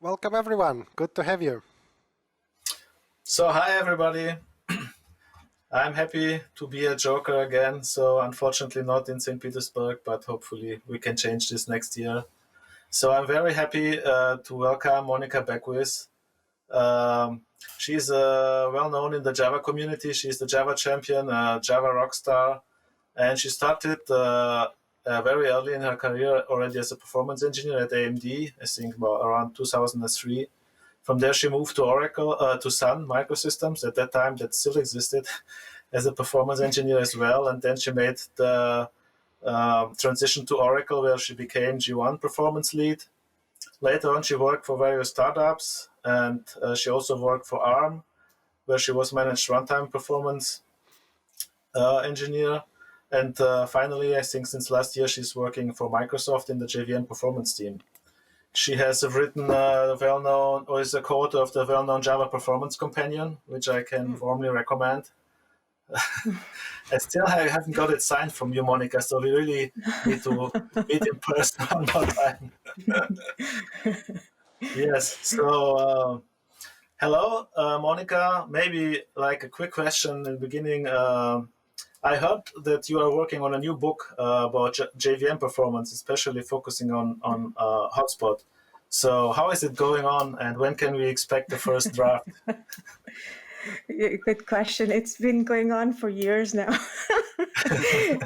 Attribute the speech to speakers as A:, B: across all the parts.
A: Welcome everyone. Good to have you.
B: So hi everybody. I'm happy to be a joker again. So unfortunately not in St. Petersburg, but hopefully we can change this next year. So I'm very happy to welcome Monika Beckwith. She's well known in the Java community. She's the Java champion, Java rock star, and she started very early in her career already as a performance engineer at AMD, I think around 2003. From there, she moved to Oracle, to Sun Microsystems. At that time, that still existed as a performance engineer as well. And then she made the transition to Oracle, where she became G1 performance lead. Later on, she worked for various startups, and she also worked for ARM, where she was managed runtime performance engineer. And finally, I think since last year, she's working for Microsoft in the JVM performance team. She has written well-known, or is a co-author of the well-known Java Performance Companion, which I can warmly recommend. I haven't got it signed from you, Monika, so we really need to meet in person one more time. Yes, so hello, Monika. Maybe like a quick question in the beginning. I heard that you are working on a new book about JVM performance, especially focusing on Hotspot. So how is it going on, and when can we expect the first draft?
C: Good question. It's been going on for years now.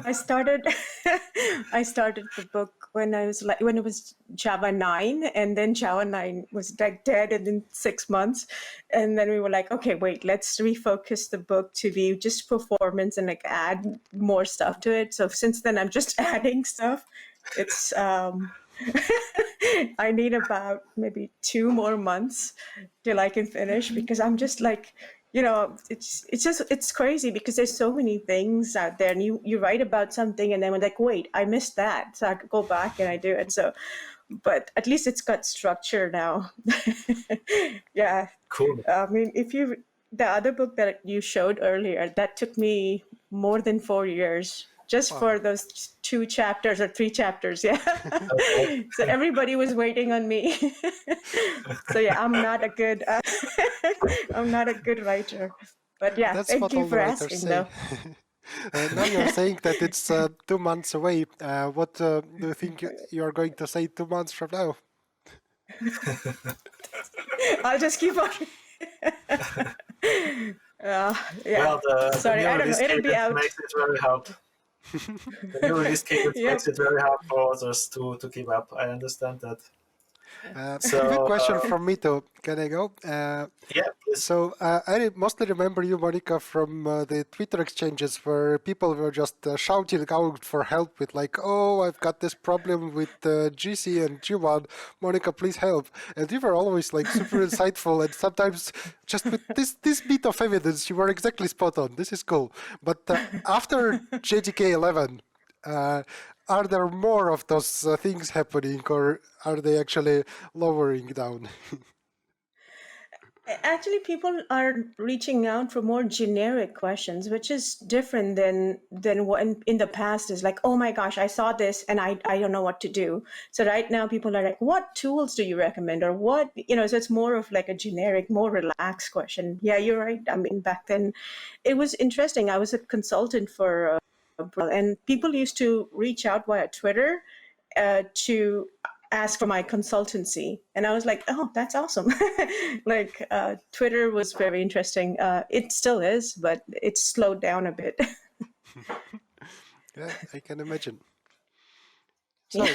C: I started the book when it was Java 9, and then Java 9 was like dead in 6 months. And then we were like, okay, wait, let's refocus the book to be just performance and like add more stuff to it. So since then I'm just adding stuff. It's I need about maybe 2 more months till I can finish, because I'm just like, it's crazy because there's so many things out there, and you write about something and then we're like, wait, I missed that. So I could go back and I do it. So, but at least it's got structure now. Yeah.
B: Cool.
C: I mean, the other book that you showed earlier, that took me more than 4 years. Just for those 2 chapters or 3 chapters, yeah. So everybody was waiting on me. So yeah, I'm not a good writer. But yeah,
A: That's
C: thank
A: what
C: you
A: all
C: for
A: the writers
C: asking,
A: say.
C: though.
A: Now you're saying that it's 2 months away. What do you think you are going to say 2 months from now?
C: I'll just keep on. Yeah.
B: Well,
C: Sorry, I don't know. It'll be out.
B: Makes it very hard. The new release cadence makes it very hard for others to keep up. I understand that.
A: Quick question from me too. Can I go?
B: Yeah, please.
A: So I mostly remember you, Monika, from the Twitter exchanges where people were just shouting out for help with like, oh, I've got this problem with GC and G1. Monika, please help. And you were always like super insightful, and sometimes just with this bit of evidence, you were exactly spot on. This is cool. But after JDK 11, are there more of those things happening, or are they actually lowering down?
C: Actually, people are reaching out for more generic questions, which is different than what in the past is like, oh my gosh, I saw this and I don't know what to do. So right now people are like, what tools do you recommend, or what, so it's more of like a generic, more relaxed question. Yeah, you're right. I mean, back then it was interesting. I was a consultant for and people used to reach out via Twitter to ask for my consultancy. And I was like, oh, that's awesome. Like Twitter was very interesting. It still is, but it's slowed down a bit.
A: Yeah, I can imagine. So,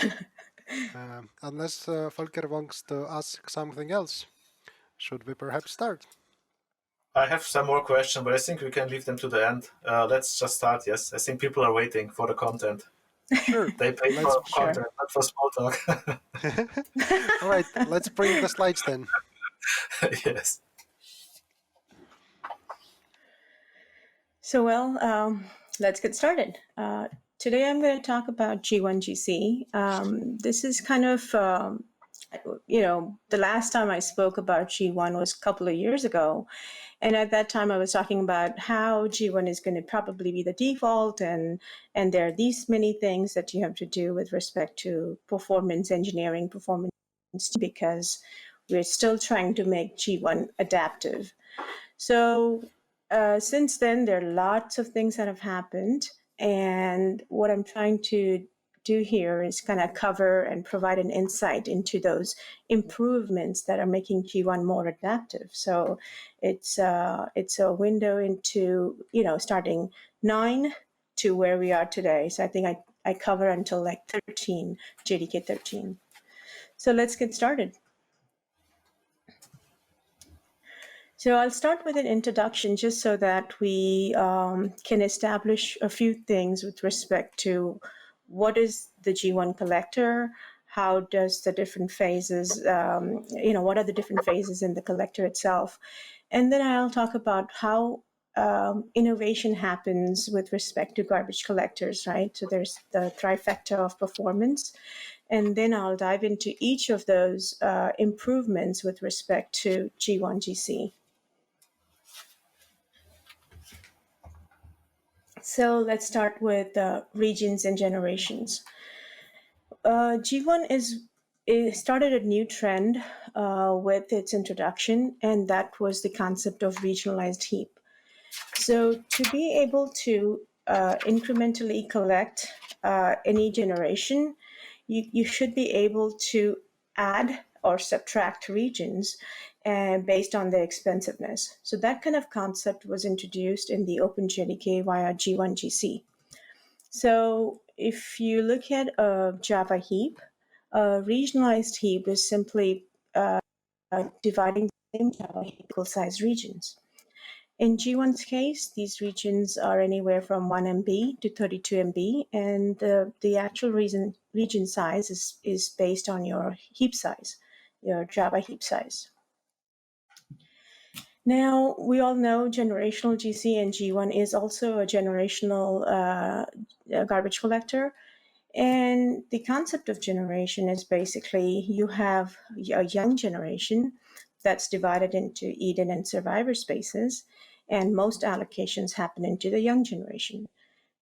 A: unless Volker wants to ask something else, should we perhaps start?
B: I have some more questions, but I think we can leave them to the end. Let's just start, yes. I think people are waiting for the content.
A: Sure.
B: They pay for content, not for small talk.
A: All right, let's bring the slides then.
B: Yes.
C: So, let's get started. Today I'm going to talk about G1GC. This is kind of, the last time I spoke about G1 was a couple of years ago. And at that time, I was talking about how G1 is going to probably be the default, and there are these many things that you have to do with respect to performance engineering, performance, because we're still trying to make G1 adaptive. So since then, there are lots of things that have happened. And what I'm trying to do here is kind of cover and provide an insight into those improvements that are making G1 more adaptive. So it's a window into, starting 9 to where we are today. So I think I cover until like 13, JDK 13. So let's get started. So I'll start with an introduction just so that we can establish a few things with respect to what is the G1 collector, how does the different phases, what are the different phases in the collector itself. And then I'll talk about how innovation happens with respect to garbage collectors, right? So there's the trifecta of performance. And then I'll dive into each of those improvements with respect to G1 GC. So let's start with regions and generations. G1 it started a new trend with its introduction, and that was the concept of regionalized heap. So to be able to incrementally collect any generation, you should be able to add or subtract regions based on their expensiveness. So that kind of concept was introduced in the OpenJDK via G1 GC. So if you look at a Java heap, a regionalized heap is simply dividing the same Java heap equal size regions. In G1's case, these regions are anywhere from 1 MB to 32 MB, and the actual region size is based on your heap size, your Java heap size. Now, we all know generational GC and G1 is also a generational garbage collector. And the concept of generation is basically you have a young generation that's divided into Eden and survivor spaces, and most allocations happen into the young generation.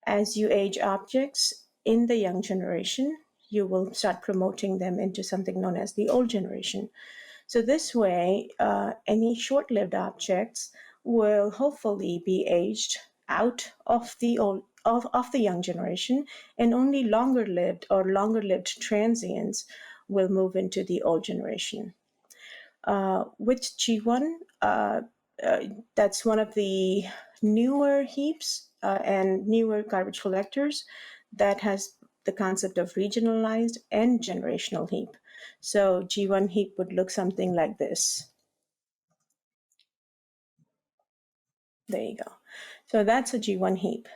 C: As you age objects in the young generation, you will start promoting them into something known as the old generation. So this way, any short-lived objects will hopefully be aged out of the old of the young generation, and only longer-lived transients will move into the old generation. With G1, that's one of the newer heaps and newer garbage collectors that has the concept of regionalized and generational heap. So G1 heap would look something like this. There you go. So that's a G1 heap.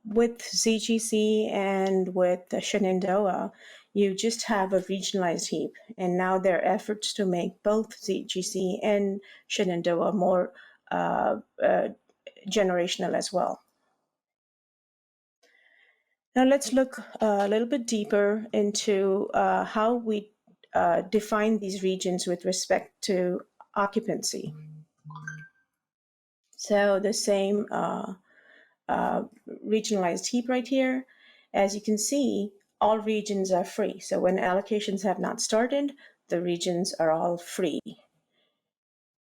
C: With ZGC and with the Shenandoah, you just have a regionalized heap. And now there are efforts to make both ZGC and Shenandoah more generational as well. Now let's look a little bit deeper into how we define these regions with respect to occupancy. So the same regionalized heap right here. As you can see, all regions are free. So when allocations have not started, the regions are all free.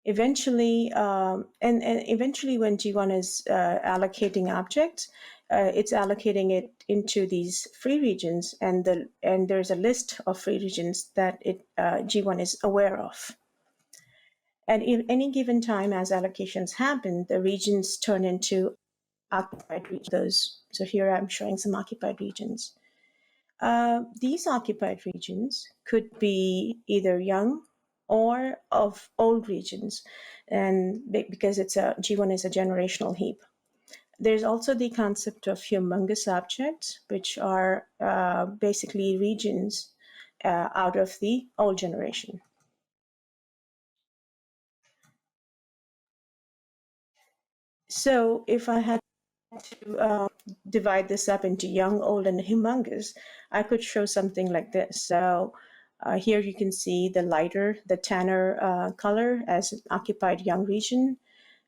C: Eventually, eventually when G1 is allocating objects, it's allocating it into these free regions, and there's a list of free regions that G1 is aware of. At any given time, as allocations happen, the regions turn into occupied regions. So here I'm showing some occupied regions. These occupied regions could be either young or of old regions, and because G1 is a generational heap. There's also the concept of humongous objects, which are basically regions out of the old generation. So if I had to divide this up into young, old, and humongous, I could show something like this. So here you can see the tanner color as an occupied young region.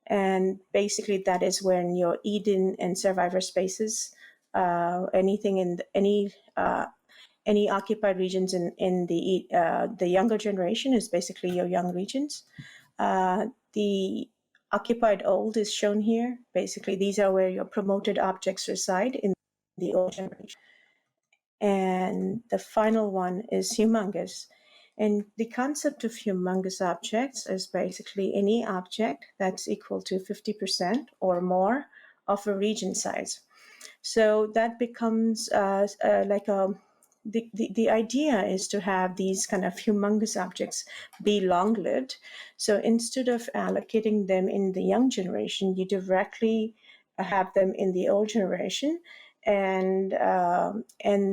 C: And basically that is when your Eden and survivor spaces, anything in any any occupied regions in the younger generation is basically your young regions. The occupied old is shown here. Basically, these are where your promoted objects reside in the old generation. And the final one is humongous. And the concept of humongous objects is basically any object that's equal to 50% or more of a region size. So that becomes like the idea is to have these kind of humongous objects be long-lived. So instead of allocating them in the young generation, you directly have them in the old generation. And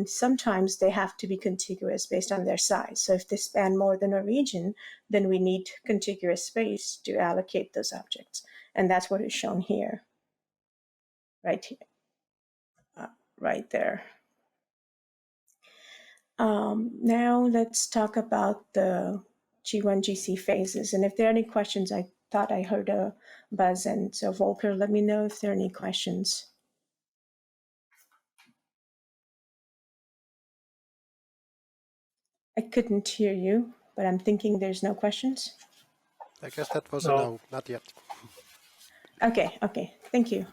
C: sometimes they have to be contiguous based on their size. So if they span more than a region, then we need contiguous space to allocate those objects. And that's what is shown here, right here. Right there. Now let's talk about the G1 GC phases. And if there are any questions, I thought I heard a buzz. And so Volker, let me know if there are any questions. I couldn't hear you, but I'm thinking there's no questions.
A: I guess that was a no, not yet.
C: Okay, thank you.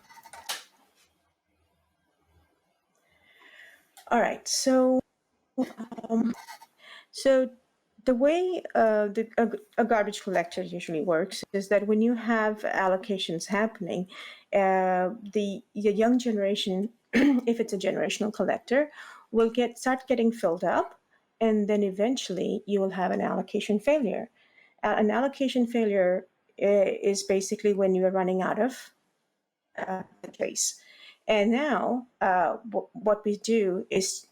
C: All right, so the way a garbage collector usually works is that when you have allocations happening, the young generation, if it's a generational collector, will start getting filled up, and then eventually you will have an allocation failure. An allocation failure is basically when you are running out of space. And now what we do is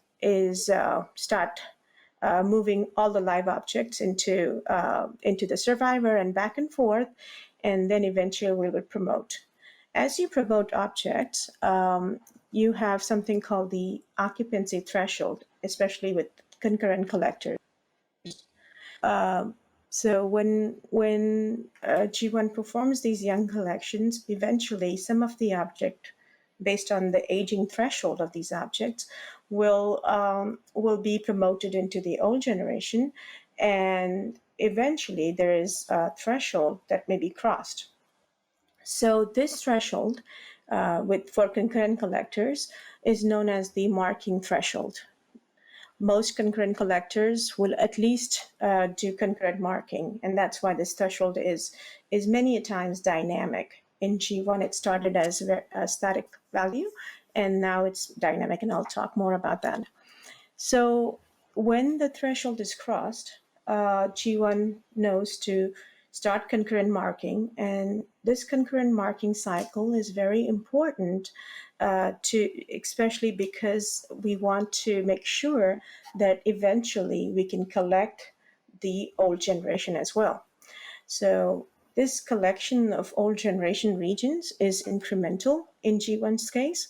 C: start moving all the live objects into the survivor and back and forth, and then eventually we will promote. As you promote objects, you have something called the occupancy threshold, especially with concurrent collectors. So when G1 performs these young collections, eventually some of the object, based on the aging threshold of these objects, will be promoted into the old generation, and eventually there is a threshold that may be crossed. So this threshold, for concurrent collectors, is known as the marking threshold. Most concurrent collectors will at least do concurrent marking, and that's why this threshold is many a times dynamic. In G1, it started as a static value, and now it's dynamic, and I'll talk more about that. So when the threshold is crossed, G1 knows to start concurrent marking, and this concurrent marking cycle is very important especially because we want to make sure that eventually we can collect the old generation as well. So this collection of old generation regions is incremental in G1's case,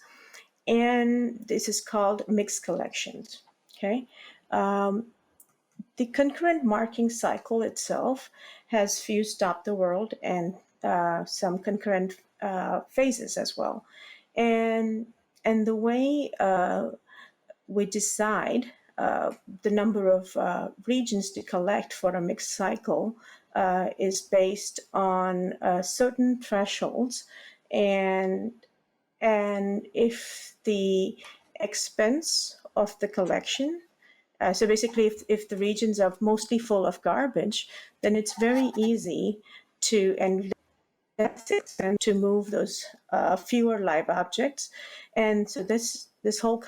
C: and this is called mixed collections. Okay. The concurrent marking cycle itself has few stop the world and some concurrent phases as well. And the way we decide the number of regions to collect for a mixed cycle is based on certain thresholds, and if the expense of the collection, so basically if the regions are mostly full of garbage, then it's very easy to move those fewer live objects. And so this whole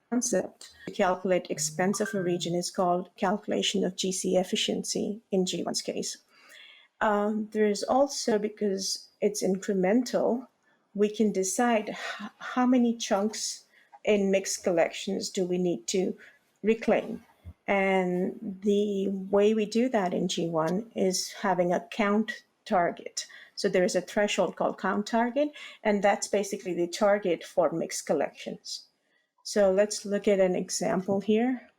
C: concept to calculate expense of a region is called calculation of GC efficiency in G1's case. There is also, because it's incremental, we can decide how many chunks in mixed collections do we need to reclaim. And the way we do that in G1 is having a count target. So there is a threshold called count target, and that's basically the target for mixed collections. So let's look at an example here.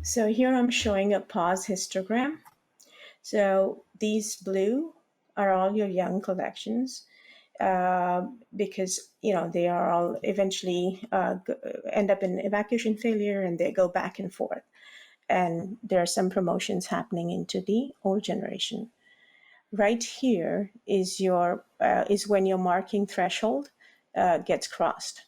C: So here I'm showing a pause histogram. So these blue are all your young collections, because they are all eventually end up in evacuation failure, and they go back and forth. And there are some promotions happening into the old generation. Right here is is when your marking threshold gets crossed.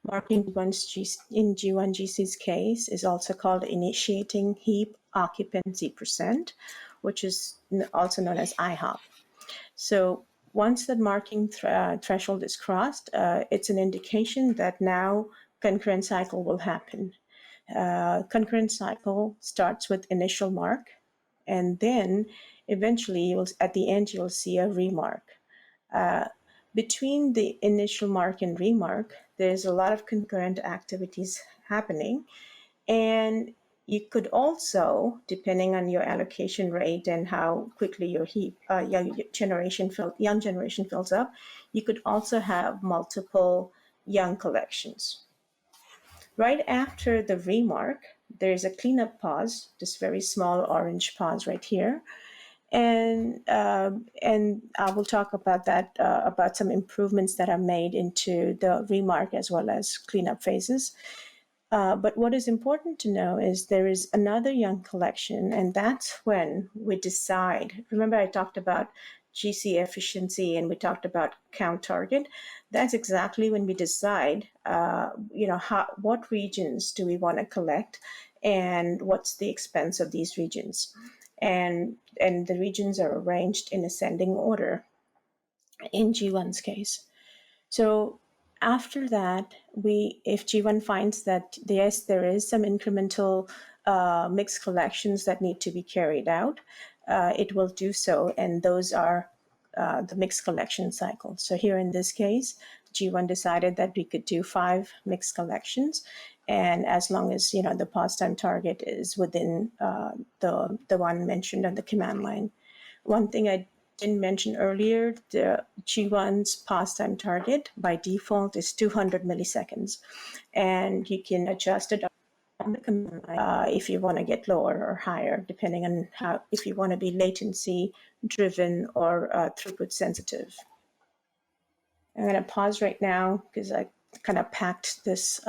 C: Marking in G1 GC's case is also called initiating heap occupancy percent, which is also known as IHOP. So once that marking threshold is crossed, it's an indication that now concurrent cycle will happen. Concurrent cycle starts with initial mark, and then eventually at the end you'll see a remark. Between the initial mark and remark, there's a lot of concurrent activities happening, and you could also, depending on your allocation rate and how quickly your heap young generation fills up, you could also have multiple young collections. Right after the remark, there's a cleanup pause, this very small orange pause right here. And I will talk about that, about some improvements that are made into the remark as well as cleanup phases. But what is important to know is there is another young collection, and that's when we decide. Remember, I talked about GC efficiency and we talked about count target. That's exactly when we decide, what regions do we want to collect and what's the expense of these regions. And the regions are arranged in ascending order in G1's case. So after that, if G1 finds that yes, there is some incremental mixed collections that need to be carried out, it will do so, and those are the mixed collection cycle. So here in this case, G1 decided that we could do 5 mixed collections, and as long as the pause time target is within the one mentioned on the command line. One thing I didn't mention earlier, the G1's pause time target by default is 200 milliseconds, and you can adjust it on the command line if you want to get lower or higher, depending on if you want to be latency driven or throughput sensitive. I'm going to pause right now because I kind of packed this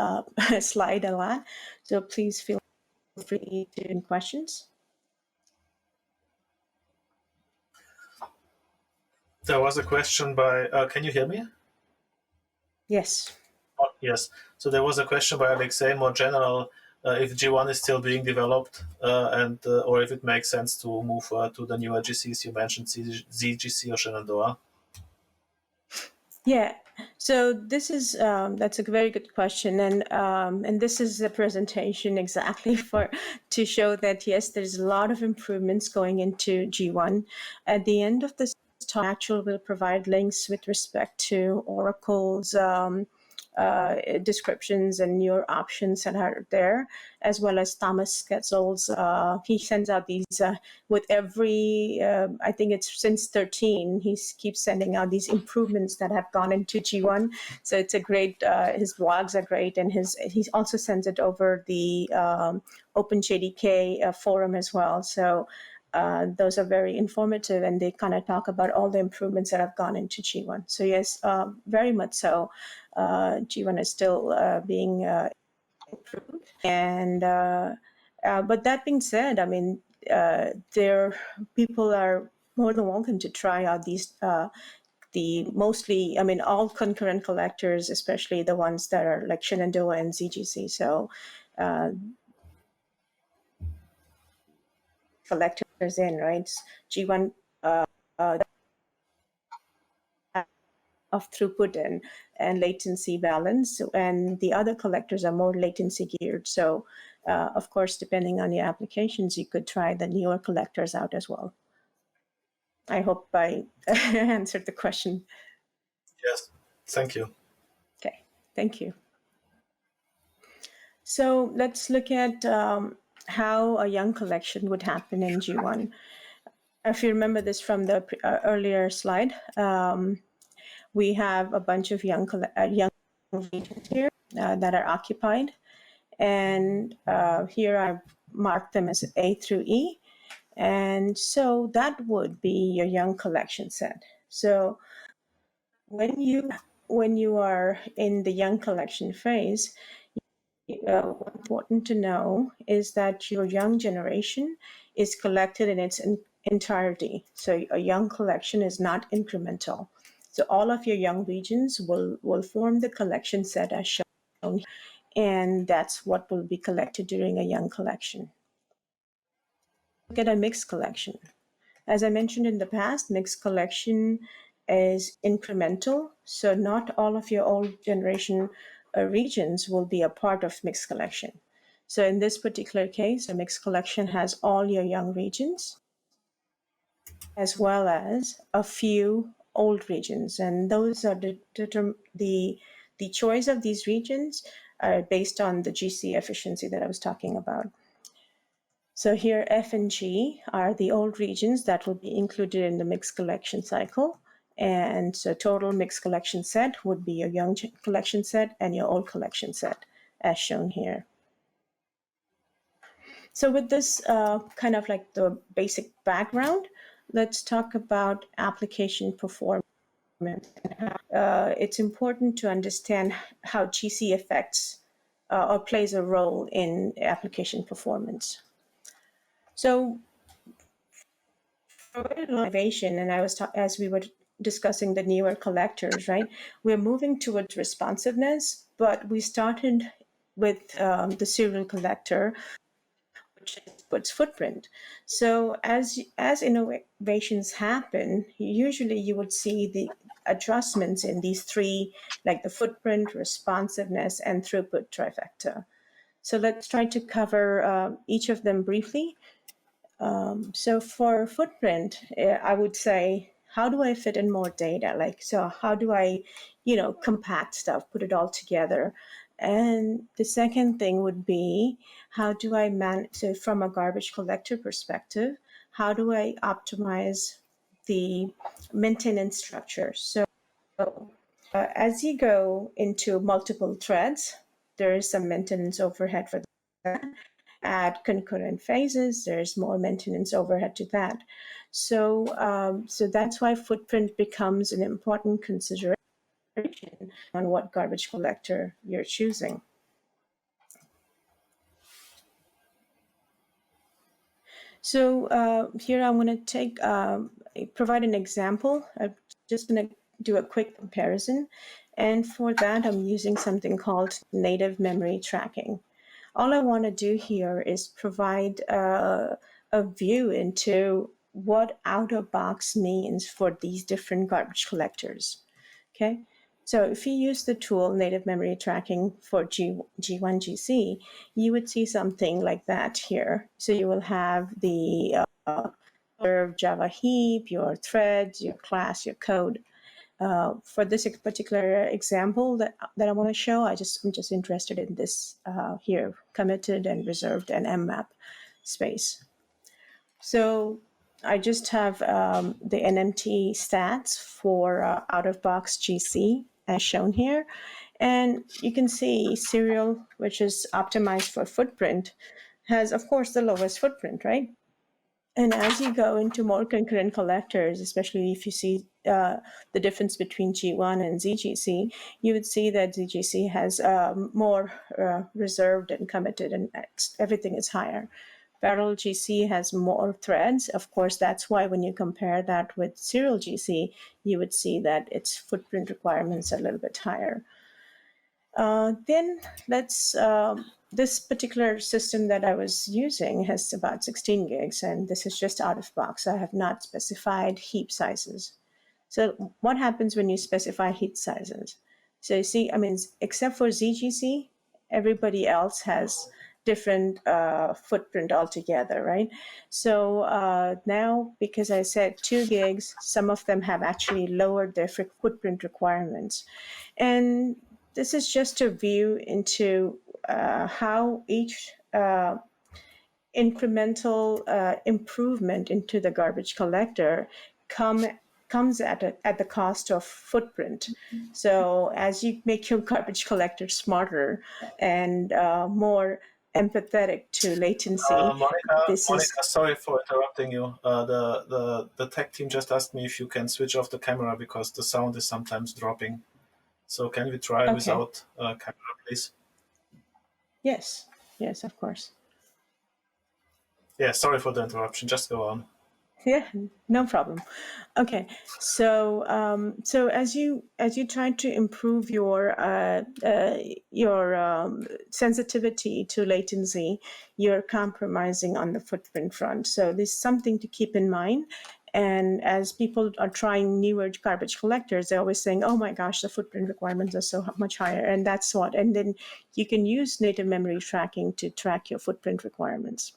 C: slide a lot, so please feel free to ask questions.
B: There was a question by, can you hear me?
C: Yes.
B: Oh, yes. So there was a question by Alexei, more general, if G1 is still being developed or if it makes sense to move to the newer GCs. You mentioned ZGC or Shenandoah.
C: Yeah. So this is that's a very good question, and this is a presentation exactly to show that yes, there's a lot of improvements going into G1. At the end of this talk, actually will provide links with respect to Oracle's descriptions and newer options that are there, as well as Thomas Ketzel's. He sends out these with every, I think it's since 13, he keeps sending out these improvements that have gone into G1. So it's a great, his blogs are great, and he also sends it over the OpenJDK forum as well. So those are very informative, and they kind of talk about all the improvements that have gone into G1. So yes, very much so. G1 is still being improved, and but that being said, I mean, people are more than welcome to try out these. All concurrent collectors, especially the ones that are like Shenandoah and ZGC. So collectors in, right? G1 of throughput and latency balance, and the other collectors are more latency geared. So of course, depending on your applications, you could try the newer collectors out as well. I hope I answered the question.
B: Yes, thank you.
C: Okay, thank you. So let's look at how a young collection would happen in G1. If you remember this from the earlier slide, we have a bunch of young regions here that are occupied. And here I've marked them as A through E. And so that would be your young collection set. So when you are in the young collection phase, what's important to know is that your young generation is collected in its entirety. So a young collection is not incremental. So all of your young regions will form the collection set as shown, and that's what will be collected during a young collection. Look at a mixed collection. As I mentioned in the past, mixed collection is incremental. So not all of your old generation regions will be a part of mixed collection. So in this particular case, a mixed collection has all your young regions as well as a few old regions. And those are the choice of these regions are based on the GC efficiency that I was talking about. So here F and G are the old regions that will be included in the mixed collection cycle. And so total mixed collection set would be your young collection set and your old collection set, as shown here. So with this kind of like the basic background, let's talk about application performance. It's important to understand how GC affects or plays a role in application performance. So for innovation, and as we were discussing the newer collectors, right? We're moving towards responsiveness, but we started with the serial collector, which is its footprint. So as innovations happen, usually you would see the adjustments in these three, like the footprint, responsiveness, and throughput trifecta. So let's try to cover each of them briefly. So for footprint, I would say, how do I fit in more data? Like, so how do I, compact stuff, put it all together? And the second thing would be, how do I manage, so from a garbage collector perspective, how do I optimize the maintenance structure? So as you go into multiple threads, there is some maintenance overhead for that. At concurrent phases, there's more maintenance overhead to that. So, so that's why footprint becomes an important consideration on what garbage collector you're choosing. So here I'm going to provide an example. I'm just going to do a quick comparison. And for that, I'm using something called native memory tracking. All I want to do here is provide a view into what out-of-box means for these different garbage collectors. Okay, so if you use the tool native memory tracking for G1 GC, you would see something like that here. So you will have the Java heap, your threads, your class, your code. For this particular example that I want to show, I'm just interested in this here, committed and reserved and mmap space. So I just have the NMT stats for out-of-box GC as shown here. And you can see serial, which is optimized for footprint, has, of course, the lowest footprint, right? And as you go into more concurrent collectors, especially if you see the difference between G1 and ZGC, you would see that ZGC has more reserved and committed, and everything is higher. Parallel GC has more threads. Of course, that's why when you compare that with serial GC, you would see that its footprint requirements are a little bit higher. Then let's... this particular system that I was using has about 16 gigs, and this is just out of box. I have not specified heap sizes. So what happens when you specify heap sizes? So you see, I mean, except for ZGC, everybody else has different footprint altogether, right? So now, because I said 2 gigs, some of them have actually lowered their footprint requirements. And this is just a view into how each incremental improvement into the garbage collector comes at the cost of footprint. So as you make your garbage collector smarter and more empathetic to latency.
B: Monika, sorry for interrupting you. The tech team just asked me if you can switch off the camera because the sound is sometimes dropping. So can we try without camera, please?
C: Yes, of course.
B: Yeah, sorry for the interruption. Just go on.
C: Yeah, no problem. Okay, so as you try to improve your sensitivity to latency, you're compromising on the footprint front. So this is something to keep in mind. And as people are trying newer garbage collectors, they're always saying, "Oh my gosh, the footprint requirements are so much higher," and that's what. And then you can use native memory tracking to track your footprint requirements.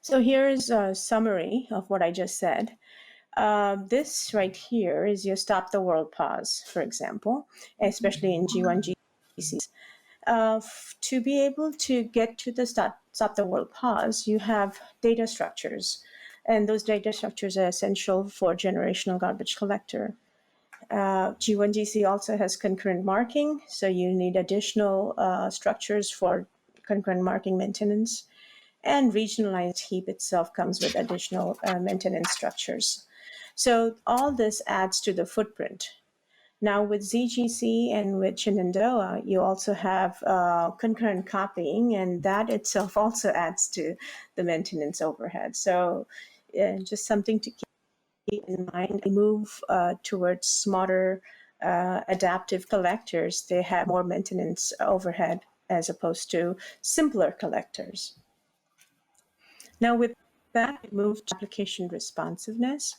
C: So here's a summary of what I just said. This right here is your stop the world pause, for example, especially in G1 GCs. To be able to get to the stop the world pause, you have data structures, and those data structures are essential for generational garbage collector. G1 GC also has concurrent marking, so you need additional structures for concurrent marking maintenance. And regionalized heap itself comes with additional maintenance structures. So all this adds to the footprint. Now with ZGC and with Shenandoah, you also have concurrent copying, and that itself also adds to the maintenance overhead. So just something to keep in mind. We move towards smarter adaptive collectors. They have more maintenance overhead as opposed to simpler collectors. Now with that, we move to application responsiveness.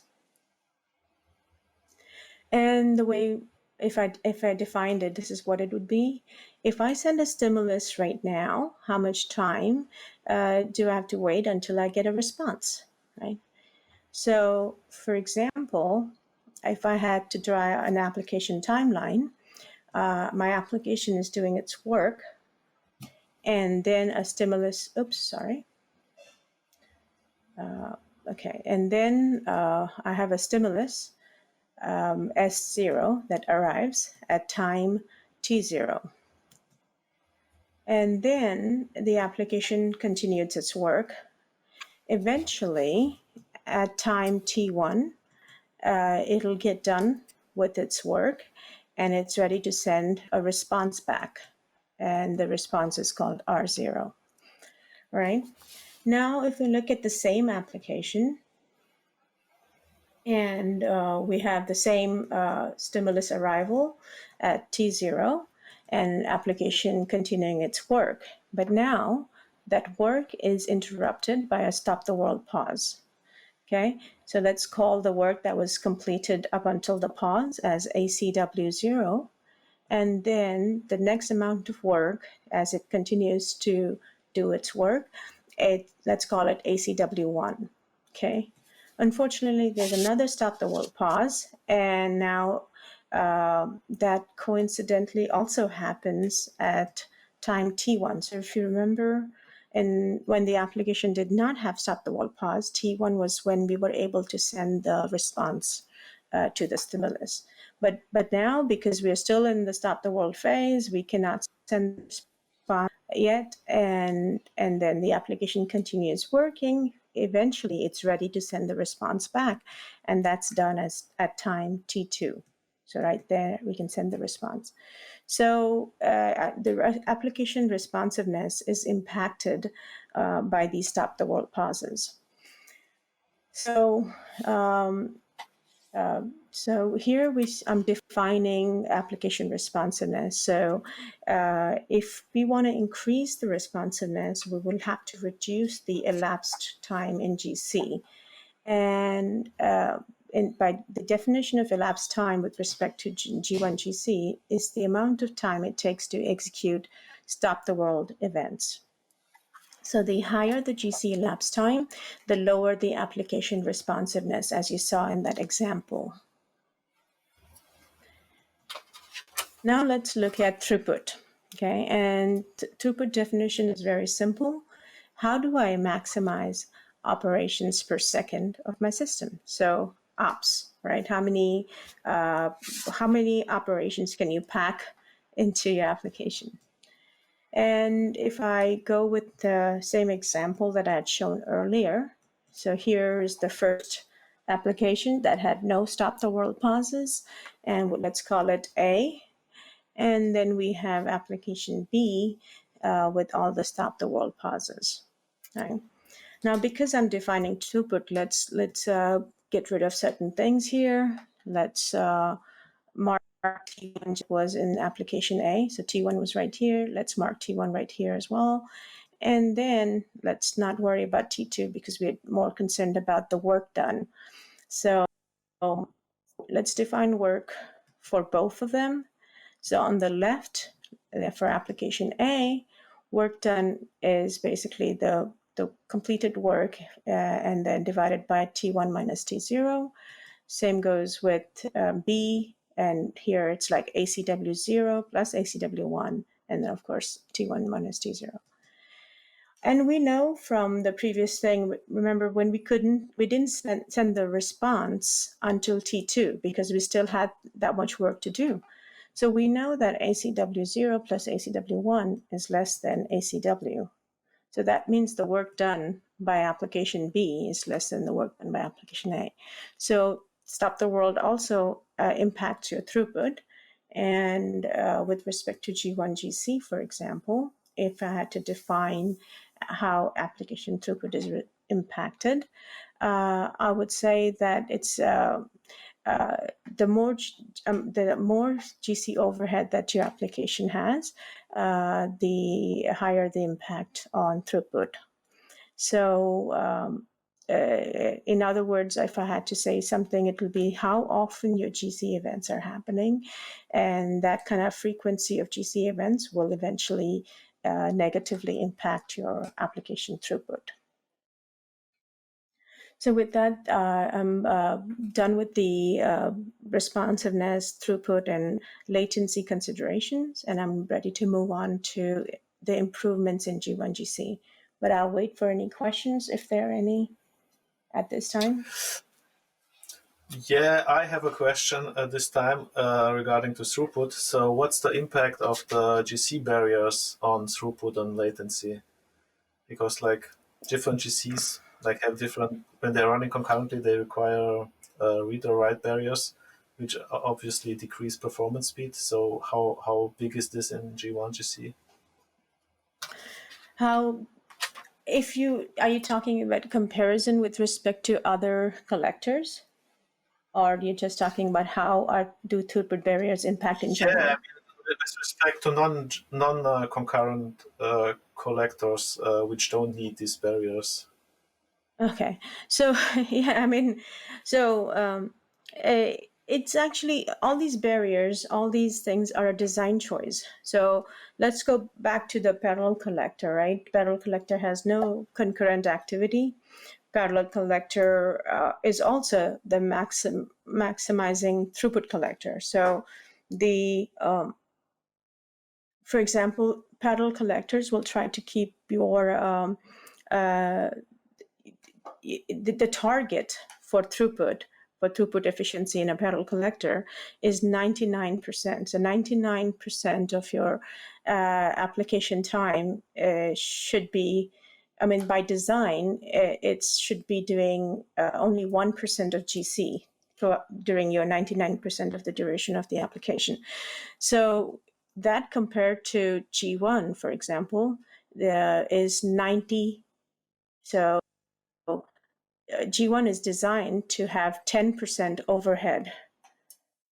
C: And the way, if I defined it, this is what it would be. If I send a stimulus right now, how much time do I have to wait until I get a response, right? So for example, if I had to draw an application timeline, my application is doing its work, and then a stimulus, okay, and then I have a stimulus S0 that arrives at time T0. And then the application continues its work. Eventually, at time T1, it'll get done with its work, and it's ready to send a response back. And the response is called R0, right? Now, if we look at the same application, and we have the same stimulus arrival at T0 and application continuing its work. But now that work is interrupted by a stop the world pause. Okay, so let's call the work that was completed up until the pause as ACW0. And then the next amount of work as it continues to do its work, let's call it ACW1. Okay. Unfortunately, there's another stop the world pause, and now that coincidentally also happens at time T1. So if you remember, and when the application did not have stop the world pause, T1 was when we were able to send the response to the stimulus. But now, because we're still in the stop the world phase, we cannot send the response yet, and then the application continues working. Eventually, it's ready to send the response back, and that's done at time T2. So right there, we can send the response. So the application responsiveness is impacted by these stop the world pauses. So here I'm defining application responsiveness. So if we want to increase the responsiveness, we will have to reduce the elapsed time in GC. And by the definition of elapsed time with respect to G1 GC is the amount of time it takes to execute stop the world events. So the higher the GC elapsed time, the lower the application responsiveness, as you saw in that example. Now let's look at throughput. Okay, and throughput definition is very simple. How do I maximize operations per second of my system? So ops, right? How many operations can you pack into your application? And if I go with the same example that I had shown earlier, so here is the first application that had no stop the world pauses, and let's call it A. And then we have application B with all the stop the world pauses. Right. Now, because I'm defining throughput, let's get rid of certain things here. Let's mark T1 was in application A, so T1 was right here. Let's mark T1 right here as well. And then let's not worry about T2 because we're more concerned about the work done. So let's define work for both of them. So on the left, for application A, work done is basically the completed work and then divided by T1 minus T0. Same goes with B, and here it's like ACW0 plus ACW1, and then of course T1 minus T0. And we know from the previous thing, remember when we didn't send the response until T2 because we still had that much work to do. So we know that ACW0 plus ACW1 is less than ACW. So that means the work done by application B is less than the work done by application A. So stop the world also impacts your throughput. And with respect to G1, GC, for example, if I had to define how application throughput is impacted, I would say that it's the more GC overhead that your application has, the higher the impact on throughput. So in other words, if I had to say something, it would be how often your GC events are happening. And that kind of frequency of GC events will eventually negatively impact your application throughput. So with that, I'm done with the responsiveness, throughput, and latency considerations, and I'm ready to move on to the improvements in G1, GC. But I'll wait for any questions if there are any at this time.
B: Yeah, I have a question this time regarding to throughput. So what's the impact of the GC barriers on throughput and latency? Because like different GCs like have different, when they're running concurrently, they require read or write barriers, which obviously decrease performance speed. So how big is this in G1 GC?
C: Are you talking about comparison with respect to other collectors? Or are you just talking about how do throughput barriers impact in general?
B: Yeah, I mean, with respect to non-concurrent collectors which don't need these barriers.
C: Okay, so yeah, I mean, so it's actually all these barriers, all these things are a design choice. So let's go back to the parallel collector, right? Parallel collector has no concurrent activity. Parallel collector is also the maximizing throughput collector. So for example, parallel collectors will try to keep your the target for throughput efficiency in a parallel collector is 99%. So 99% of your application time should be, I mean, by design, it should be doing only 1% of GC during your 99% of the duration of the application. So that compared to G1, for example, is 90. So G1 is designed to have 10% overhead,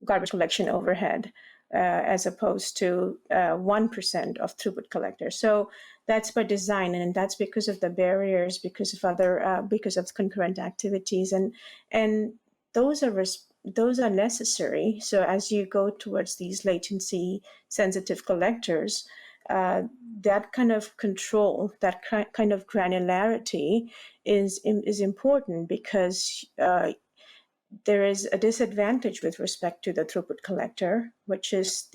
C: garbage collection overhead, as opposed to 1% of throughput collector. So that's by design, and that's because of the barriers, because of concurrent activities, and those are necessary. So as you go towards these latency sensitive collectors, that kind of control, that kind of granularity is important because there is a disadvantage with respect to the throughput collector, which is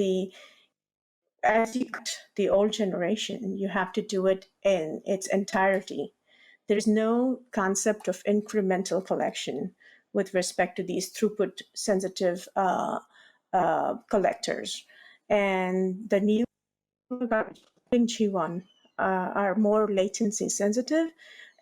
C: as you cut the old generation, you have to do it in its entirety. There's no concept of incremental collection with respect to these throughput sensitive collectors. And the new G1 are more latency sensitive,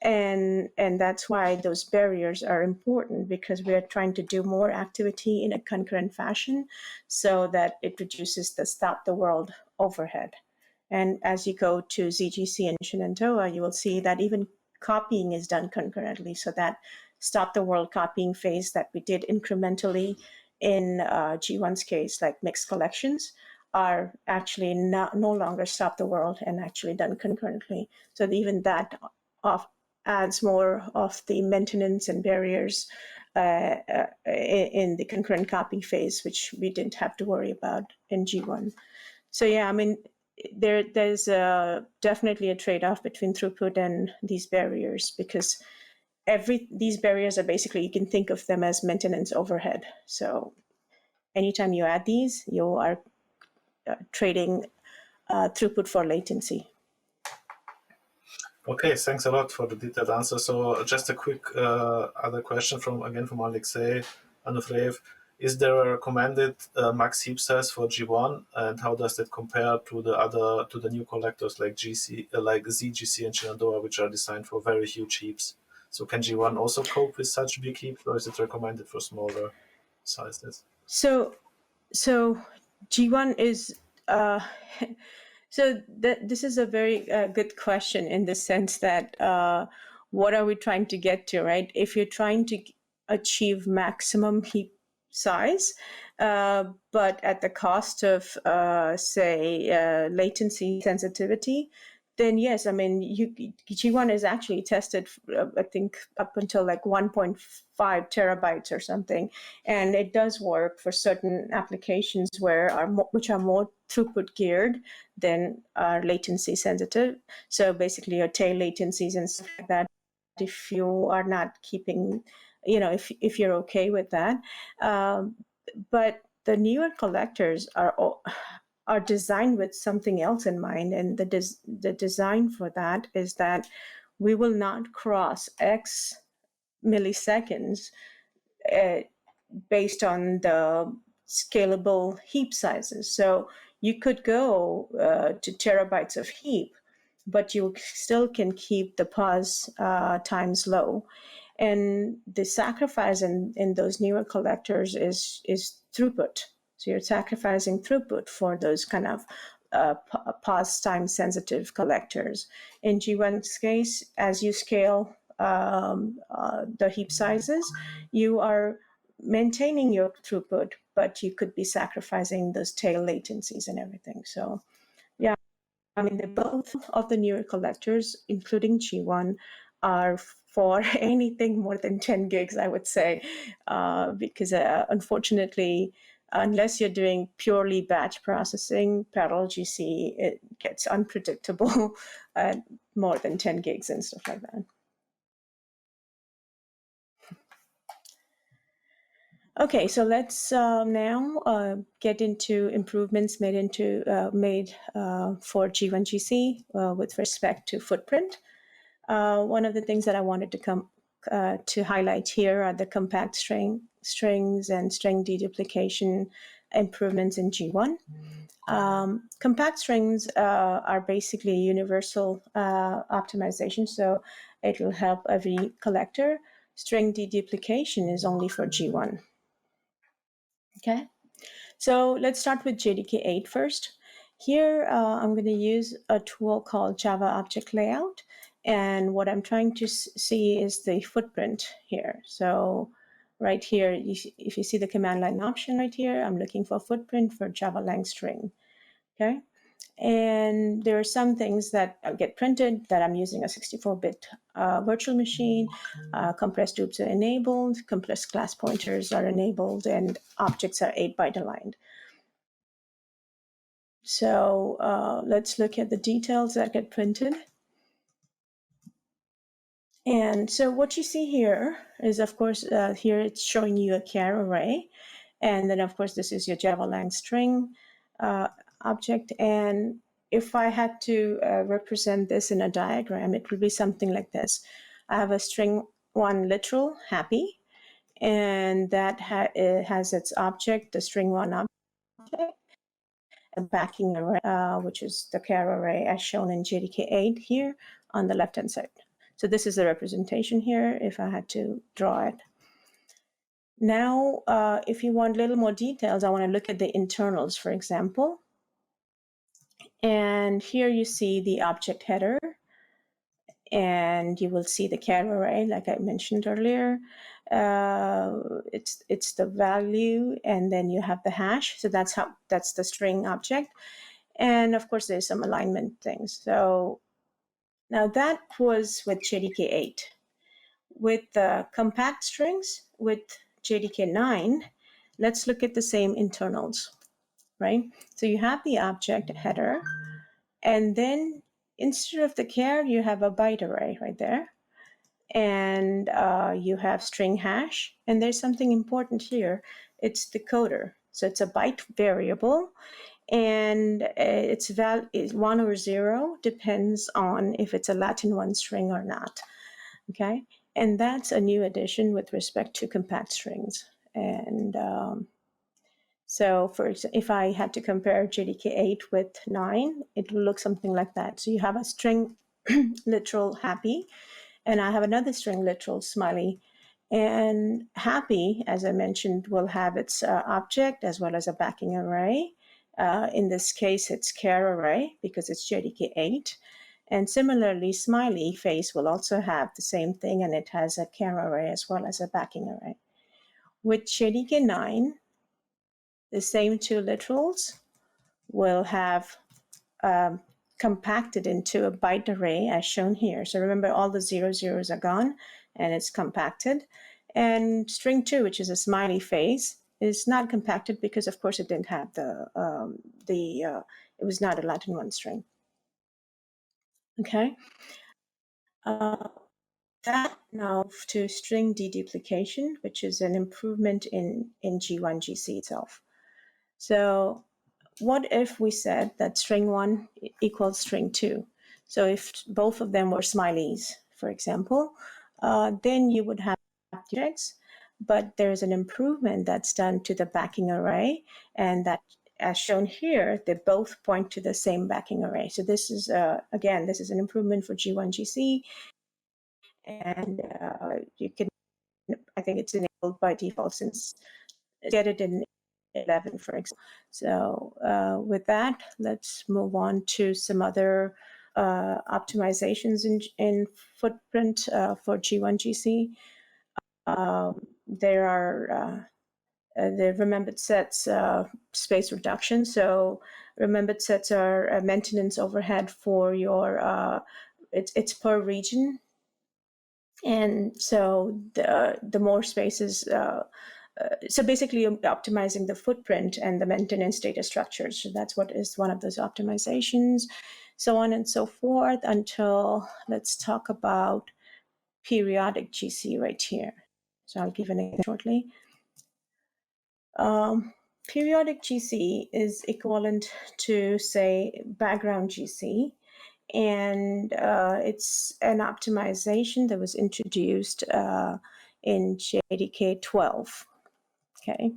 C: and that's why those barriers are important, because we are trying to do more activity in a concurrent fashion so that it reduces the stop the world overhead. And as you go to ZGC and Shenandoah, you will see that even copying is done concurrently. So that stop the world copying phase that we did incrementally in G1's case, like mixed collections, are actually no longer stop the world and actually done concurrently. So even that adds more of the maintenance and barriers in the concurrent copy phase, which we didn't have to worry about in G1. So yeah, I mean, there's definitely a trade-off between throughput and these barriers, because these barriers are basically, you can think of them as maintenance overhead. So anytime you add these, you are trading throughput for latency.
B: Okay, thanks a lot for the detailed answer. So just a quick other question from Alexei Anufreev. Is there a recommended max heap size for G1, and how does that compare to the new collectors like ZGC and Shenandoah, which are designed for very huge heaps? So can G1 also cope with such big heaps, or is it recommended for smaller sizes?
C: So G1 is this is a very good question, in the sense that what are we trying to get to, right? If you're trying to achieve maximum heap size, but at the cost of say latency sensitivity, then yes, I mean, G1 is actually tested, I think, up until like 1.5 terabytes or something, and it does work for certain applications which are more throughput geared than are latency sensitive. So basically, your tail latencies and stuff like that, if you are not keeping, if you're okay with that, but the newer collectors are designed with something else in mind, and the design for that is that we will not cross X milliseconds based on the scalable heap sizes. So you could go to terabytes of heap, but you still can keep the pause times low. And the sacrifice in those newer collectors is throughput. So you're sacrificing throughput for those kind of pause time sensitive collectors. In G1's case, as you scale the heap sizes, you are maintaining your throughput, but you could be sacrificing those tail latencies and everything. So yeah, I mean, both of the newer collectors, including G1, are for anything more than 10 gigs, I would say, because unfortunately, unless you're doing purely batch processing, parallel GC, it gets unpredictable at more than 10 gigs and stuff like that. Okay, so let's now get into improvements made for G1 GC with respect to footprint. One of the things that I wanted to highlight here are the compact strings and string deduplication improvements in G1. Compact strings are basically universal optimization, so it will help every collector. String deduplication is only for G1. Okay, so let's start with JDK8 first. Here, I'm going to use a tool called Java Object Layout. And what I'm trying to see is the footprint here. So right here, if you see the command line option right here, I'm looking for footprint for Java lang string. Okay. And there are some things that get printed that I'm using a 64-bit virtual machine. Compressed loops are enabled, compressed class pointers are enabled, and objects are 8-byte aligned. So let's look at the details that get printed. And so what you see here is, of course, here it's showing you a char array. And then, of course, this is your Java lang string object. And if I had to represent this in a diagram, it would be something like this. I have a string 1 literal, happy, and that has its object, the string 1 object. a backing array, which is the char array as shown in JDK8 here on the left-hand side. So this is the representation here if I had to draw it. Now, if you want a little more details, I want to look at the internals, for example. And here you see the object header, and you will see the char array, like I mentioned earlier. It's the value, and then you have the hash. So that's the string object. And of course, there's some alignment things. So now that was with JDK8. With the compact strings, with JDK9, let's look at the same internals, right? So you have the object header, and then instead of the char, you have a byte array right there. And you have string hash, and there's something important here. It's decoder. So it's a byte variable, and its value is 1 or 0, depends on if it's a Latin 1 string or not, okay? And that's a new addition with respect to compact strings. And so for example, if I had to compare JDK8 with 9, it will look something like that. So you have a string literal happy, and I have another string literal smiley. And happy, as I mentioned, will have its object as well as a backing array. In this case, it's char array because it's JDK8. And similarly, smiley face will also have the same thing, and it has a char array as well as a backing array. With JDK9, the same two literals will have compacted into a byte array as shown here. So remember, all the 0s are gone, and it's compacted. And string 2, which is a smiley face, is not compacted because, of course, it didn't have it was not a Latin 1 string. Okay. That now to string deduplication, which is an improvement in G1 GC itself. So what if we said that string 1 equals string 2? So if both of them were smileys, for example, then you would have objects, but there's an improvement that's done to the backing array, and that, as shown here, they both point to the same backing array. So this is, again, this is an improvement for G1 GC, and you can, I think it's enabled by default since get it in 11, for example. So with that, let's move on to some other optimizations in footprint for G1 GC. There are the remembered sets space reduction. So remembered sets are a maintenance overhead for your, it's per region. And so the more spaces, so basically you're optimizing the footprint and the maintenance data structures. So that's what is one of those optimizations, so on and so forth, until let's talk about periodic GC right here. So I'll give an example shortly. Periodic GC is equivalent to, say, background GC. And it's an optimization that was introduced in JDK 12. Okay.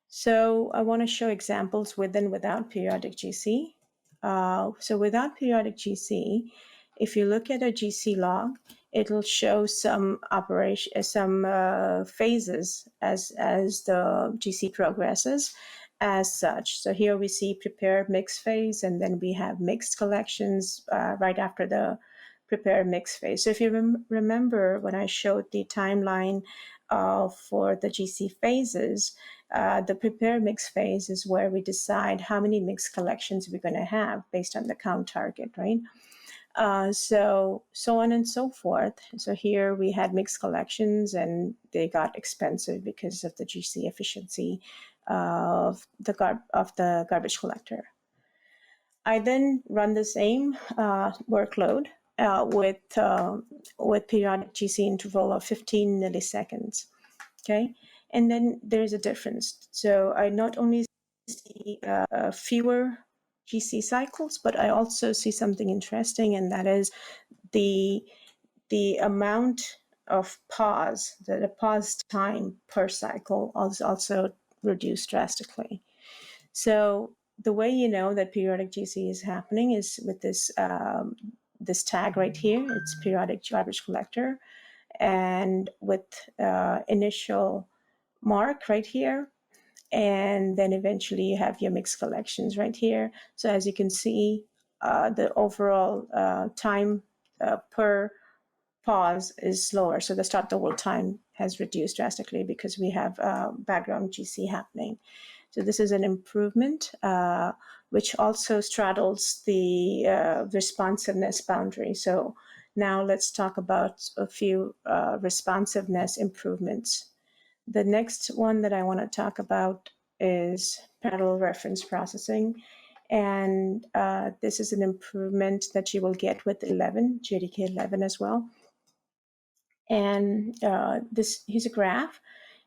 C: So I want to show examples with and without periodic GC. So without periodic GC, if you look at a GC log, it'll show some phases as the GC progresses as such. So here we see prepare mix phase, and then we have mixed collections right after the prepare mix phase. So if you remember when I showed the timeline for the GC phases, the prepare mix phase is where we decide how many mixed collections we're going to have based on the count target, right? So on and so forth. So here we had mixed collections, and they got expensive because of the GC efficiency of the garbage collector. I then run the same workload with periodic GC interval of 15 milliseconds. Okay, and then there's a difference. So I not only see fewer GC cycles, but I also see something interesting, and that is the amount of pause, the pause time per cycle is also reduced drastically. So the way you know that periodic GC is happening is with this this tag right here. It's periodic garbage collector, and with initial mark right here, and then eventually you have your mixed collections right here. So as you can see, the overall time per pause is slower. So the start the world time has reduced drastically because we have background GC happening. So this is an improvement, which also straddles the responsiveness boundary. So now let's talk about a few responsiveness improvements. The next one that I want to talk about is parallel reference processing. And this is an improvement that you will get with 11, JDK 11 as well. And here's a graph,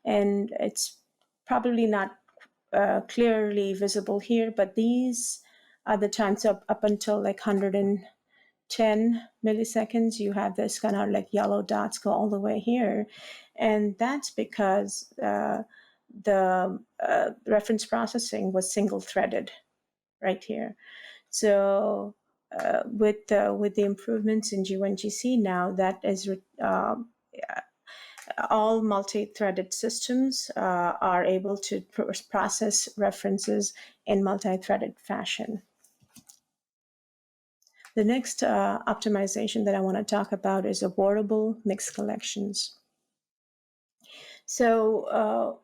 C: and it's probably not clearly visible here, but these are the times up until like 110 milliseconds. You have this kind of like yellow dots go all the way here, and that's because the reference processing was single-threaded right here. So with the improvements in G1GC now, that is all multi-threaded systems are able to process references in multi-threaded fashion. The next optimization that I want to talk about is avoidable mixed collections. So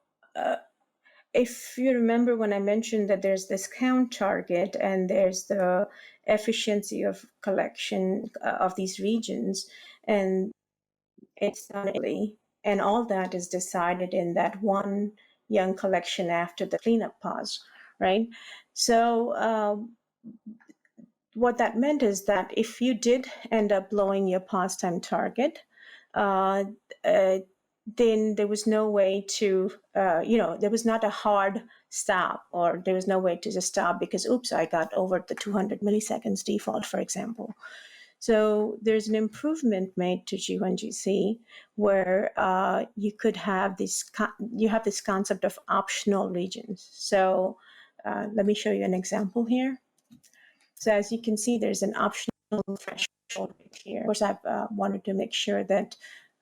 C: if you remember when I mentioned that there's this count target and there's the efficiency of collection of these regions, and it's and all that is decided in that one young collection after the cleanup pause, right? So what that meant is that if you did end up blowing your pause time target, then there was no way to, there was not a hard stop, or there was no way to just stop because, oops, I got over the 200 milliseconds default, for example. So there's an improvement made to G1GC where you could have this concept of optional regions. So let me show you an example here. So as you can see, there's an optional threshold right here. Of course, I've wanted to make sure that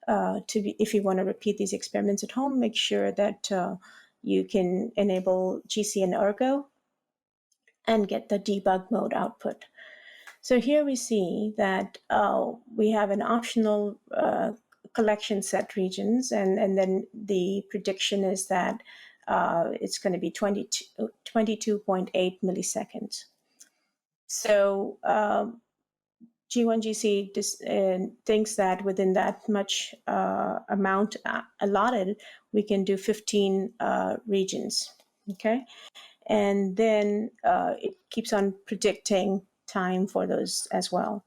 C: if you want to repeat these experiments at home, make sure that you can enable GC and Ergo and get the debug mode output. So here we see that we have an optional collection set regions, and then the prediction is that it's going to be 22.8 milliseconds. So G1GC thinks that within that much amount allotted, we can do 15 regions, okay? And then it keeps on predicting time for those as well.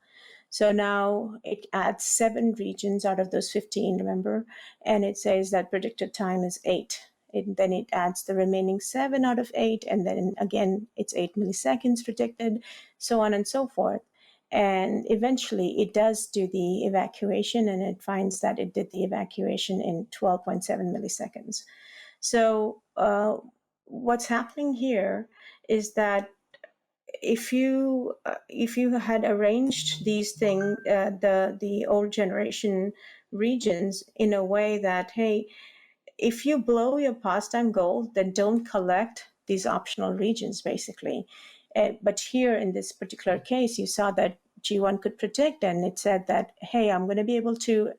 C: So now it adds 7 regions out of those 15, remember? And it says that predicted time is 8. Then it adds the remaining 7 out of 8, and then again, it's 8 milliseconds predicted, so on and so forth. And eventually it does do the evacuation, and it finds that it did the evacuation in 12.7 milliseconds. So what's happening here is that if you had arranged these things, the old generation regions in a way that, hey, if you blow your pause time goal, then don't collect these optional regions, basically. But here in this particular case, you saw that G1 could predict, and it said that, hey, I'm going to be able to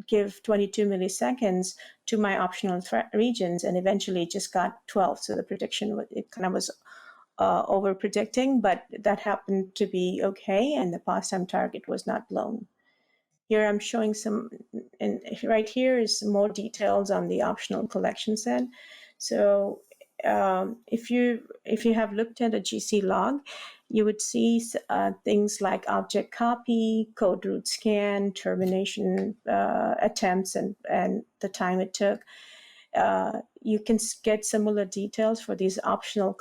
C: give 22 milliseconds to my optional regions, and eventually it just got 12. So the prediction, it kind of was over predicting, but that happened to be okay, and the pause time target was not blown. Here I'm showing some, and right here is more details on the optional collection set. So if you have looked at a GC log, you would see things like object copy, code root scan, termination attempts, and the time it took. You can get similar details for these optional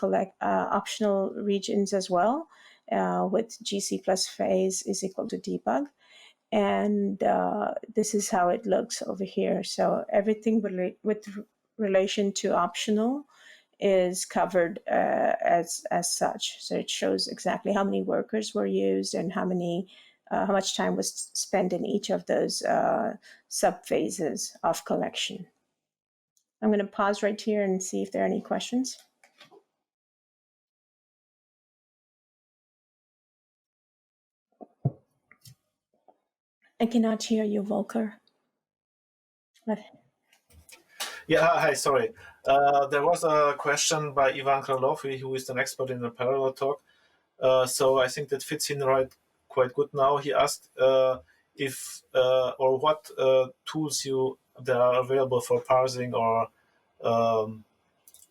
C: regions as well, with GC plus phase is equal to debug. And this is how it looks over here. So everything with relation to optional is covered as such. So it shows exactly how many workers were used and how much time was spent in each of those subphases of collection. I'm going to pause right here and see if there are any questions. I cannot hear you, Volker.
B: Yeah, hi, sorry. There was a question by Ivan Krylov, who is an expert in the parallel talk. So I think that fits in quite good now. He asked if or what tools there are available for parsing or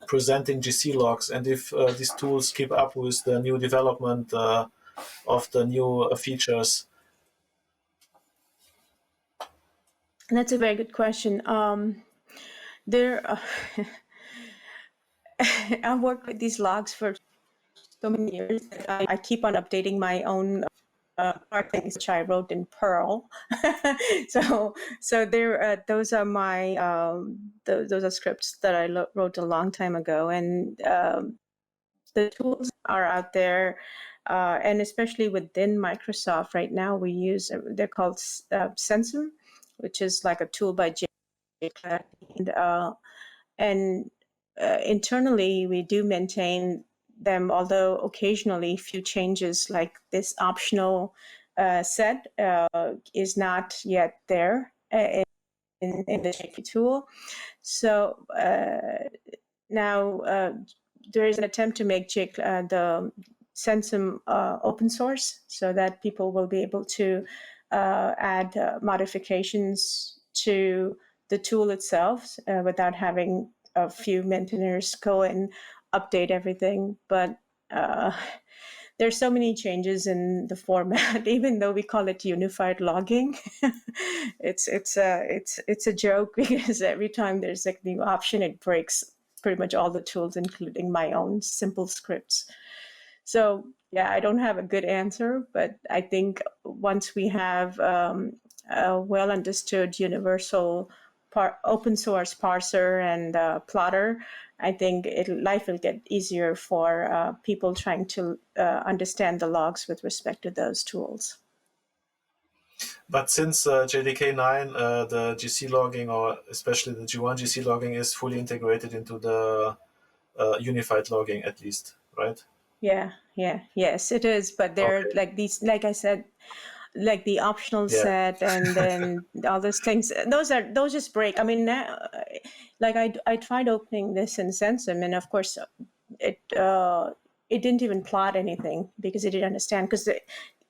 B: presenting GC logs, and if these tools keep up with the new development of the new features.
C: That's a very good question. I've worked with these logs for so many years that I keep on updating my own things which I wrote in Perl. so there, those are my those are scripts that I wrote a long time ago, and the tools are out there. And especially within Microsoft right now, we use, they're called Sensum, which is like a tool by J. And internally, we do maintain them, although occasionally few changes like this optional set is not yet there in the JP tool. So now there is an attempt to make the Sensum open source so that people will be able to add modifications to the tool itself without having a few maintainers go and update everything. But there's so many changes in the format, even though we call it unified logging. it's a joke because every time there's a new option, it breaks pretty much all the tools, including my own simple scripts. So yeah, I don't have a good answer, but I think once we have a well understood universal open source parser and plotter, I think life will get easier for people trying to understand the logs with respect to those tools.
B: But since JDK 9, the GC logging, or especially the G1 GC logging, is fully integrated into the unified logging, at least, right?
C: Yes, it is. But they're like these, like I said, like the optional set, and then all those things. Those just break. I mean, like I tried opening this in Sensum, and of course, it didn't even plot anything because it didn't understand, because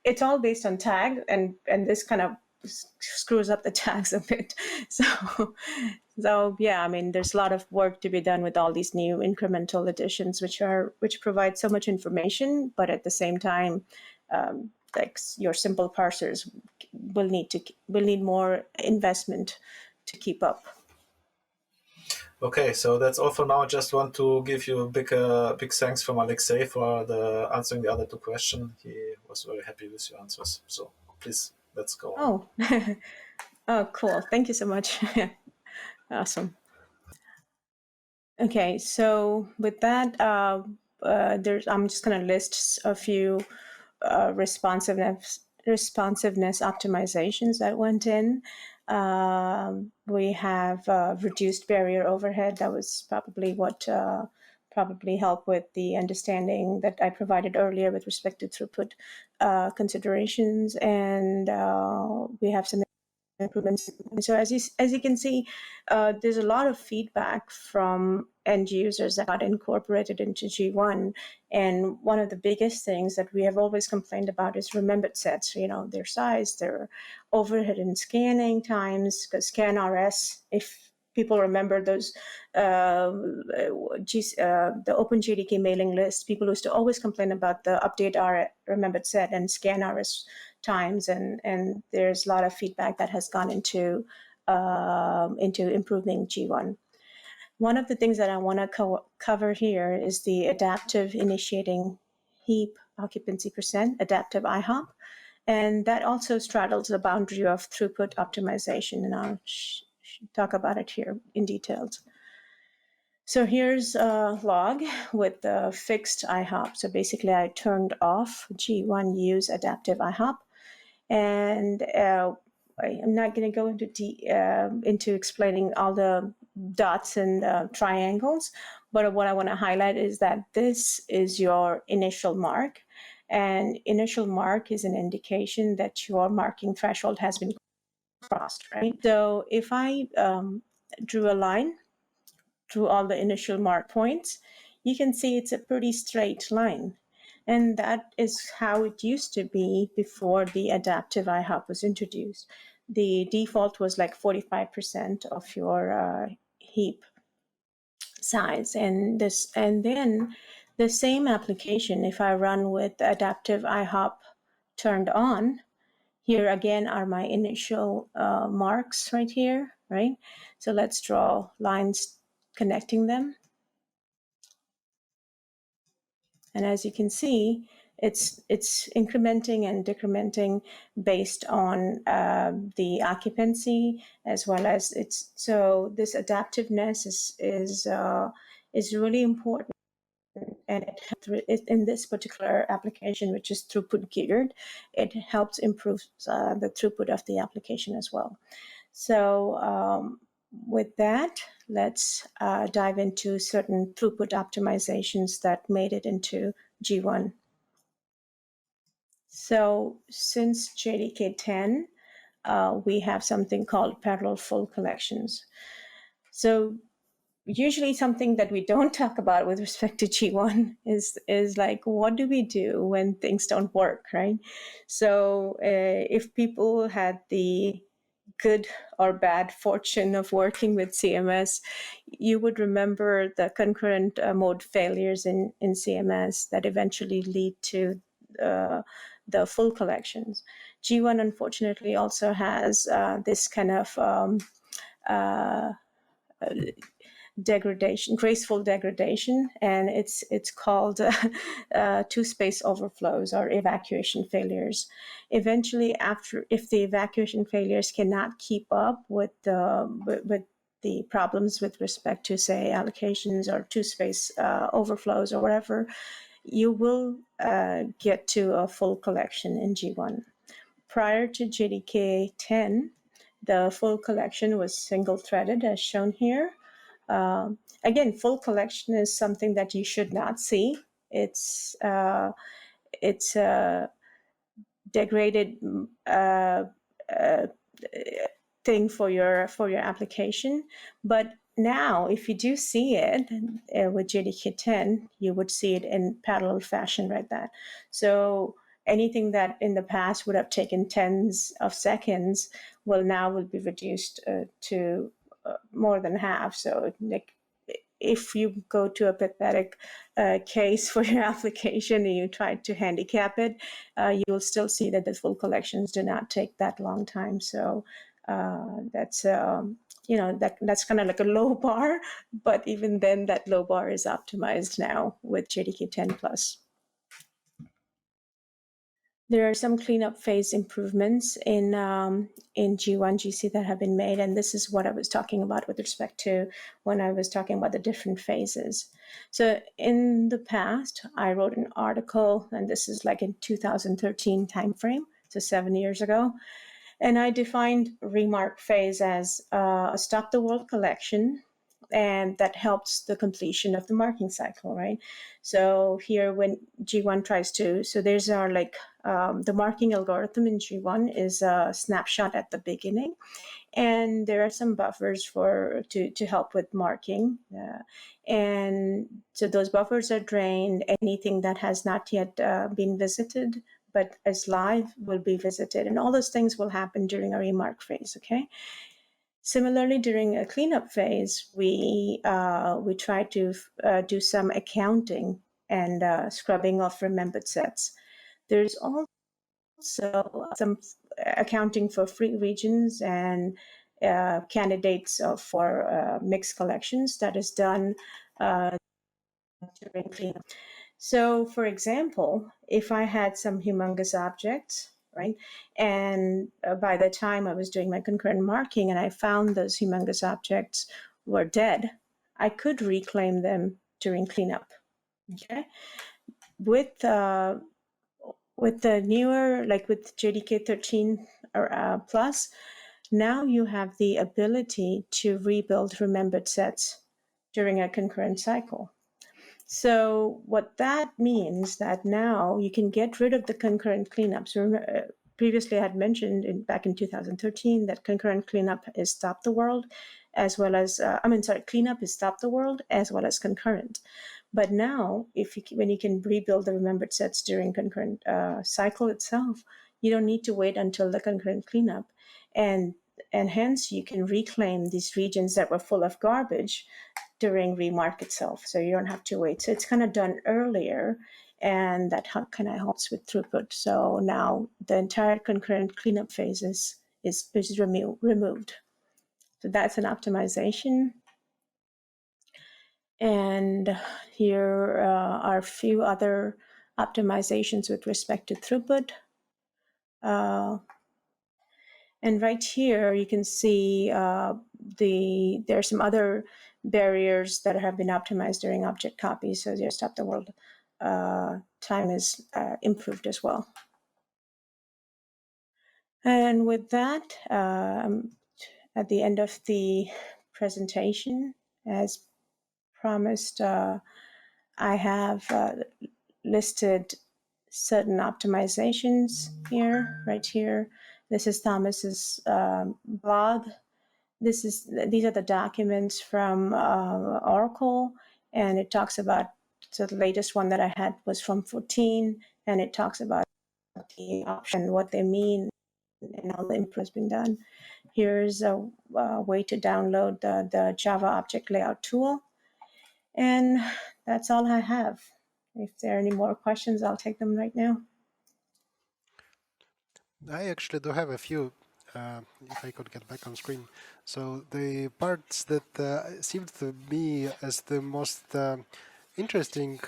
C: it's all based on tag, and this kind of screws up the tags a bit. So yeah, I mean, there's a lot of work to be done with all these new incremental additions, which provide so much information, but at the same time, like your simple parsers will need more investment to keep up.
B: Okay, so that's all for now. I just want to give you a big thanks from Alexei for answering the other two questions. He was very happy with your answers. So please, let's go on.
C: Oh, cool. Thank you so much. Awesome. Okay, so with that, I'm just going to list a few responsiveness optimizations that went in. We have reduced barrier overhead. That was probably what probably helped with the understanding that I provided earlier with respect to throughput considerations, and we have some improvements. So as you can see, there's a lot of feedback from end users that got incorporated into G1. And one of the biggest things that we have always complained about is remembered sets, their size, their overhead and scanning times, because ScanRS, if people remember those, the OpenJDK mailing list, people used to always complain about the update remembered set and ScanRS times, and there's a lot of feedback that has gone into improving G1. One of the things that I want to cover here is the adaptive initiating heap occupancy %, adaptive IHOP, and that also straddles the boundary of throughput optimization, and I'll talk about it here in details. So here's a log with the fixed IHOP. So basically I turned off G1 use adaptive IHOP. And I'm not going to go into explaining all the dots and triangles, but what I want to highlight is that this is your initial mark, and initial mark is an indication that your marking threshold has been crossed, right? So if I drew a line through all the initial mark points, you can see it's a pretty straight line. And that is how it used to be before the adaptive IHOP was introduced. The default was like 45% of your heap size. And then the same application, if I run with adaptive IHOP turned on, here again are my initial marks right here, right? So let's draw lines connecting them. And as you can see, it's incrementing and decrementing based on the occupancy, as well as it's, so this adaptiveness is really important. And in this particular application, which is throughput geared, it helps improve the throughput of the application as well. So with that, let's dive into certain throughput optimizations that made it into G1. So since JDK 10, we have something called parallel full collections. So usually something that we don't talk about with respect to G1 is like, what do we do when things don't work, right? So if people had the good or bad fortune of working with CMS, you would remember the concurrent mode failures in CMS that eventually lead to the full collections. G1 unfortunately also has this kind of degradation, graceful degradation, and it's called two-space overflows or evacuation failures. Eventually, if the evacuation failures cannot keep up with the problems with respect to, say, allocations or two-space overflows or whatever, you will get to a full collection in G1. Prior to JDK 10, the full collection was single-threaded, as shown here. Again, full collection is something that you should not see. It's a degraded thing for your application. But now, if you do see it with JDK 10, you would see it in parallel fashion right there. So anything that in the past would have taken tens of seconds will be reduced to more than half. So like, if you go to a pathetic case for your application and you try to handicap it, you will still see that the full collections do not take that long time. So that's that's kind of like a low bar, but even then that low bar is optimized now with JDK 10 plus. There are some cleanup phase improvements in G1 GC that have been made, and this is what I was talking about with respect to when I was talking about the different phases. So in the past, I wrote an article, and this is like in 2013 timeframe, so 7 years ago, and I defined remark phase as a stop the world collection, and that helps the completion of the marking cycle, right? So here when G1 tries to, so there's our like, the marking algorithm in G1 is a snapshot at the beginning, and there are some buffers to help with marking. And so those buffers are drained. Anything that has not yet been visited but is live will be visited, and all those things will happen during our remark phase, okay? Similarly, during a cleanup phase, we try to do some accounting and scrubbing of remembered sets. There's also some accounting for free regions and candidates for mixed collections that is done during cleanup. So, for example, if I had some humongous objects, right, and by the time I was doing my concurrent marking and I found those humongous objects were dead, I could reclaim them during cleanup. Okay, with the newer, like with JDK 13 or plus, now you have the ability to rebuild remembered sets during a concurrent cycle. So what that means that now you can get rid of the concurrent cleanup. So previously I had mentioned back in 2013 that concurrent cleanup is stop the world, as well as, cleanup is stop the world as well as concurrent. But now, when you can rebuild the remembered sets during concurrent cycle itself, you don't need to wait until the concurrent cleanup. And hence you can reclaim these regions that were full of garbage during remark itself. So you don't have to wait. So it's kind of done earlier, and that kind of helps with throughput. So now the entire concurrent cleanup phase is removed. So that's an optimization. And here are a few other optimizations with respect to throughput. And right here, you can see there are some other barriers that have been optimized during object copy. So your stop the world time is improved as well. And with that, at the end of the presentation, as promised, I have listed certain optimizations here, right here. This is Thomas's blog. These are the documents from Oracle, and it talks about, so the latest one that I had was from 14, and it talks about the option, what they mean, and all the improvements being done. Here's a way to download the Java object layout tool. And that's all I have. If there are any more questions, I'll take them right now.
A: I actually do have a few, if I could get back on screen. So the parts that seemed to me as the most interesting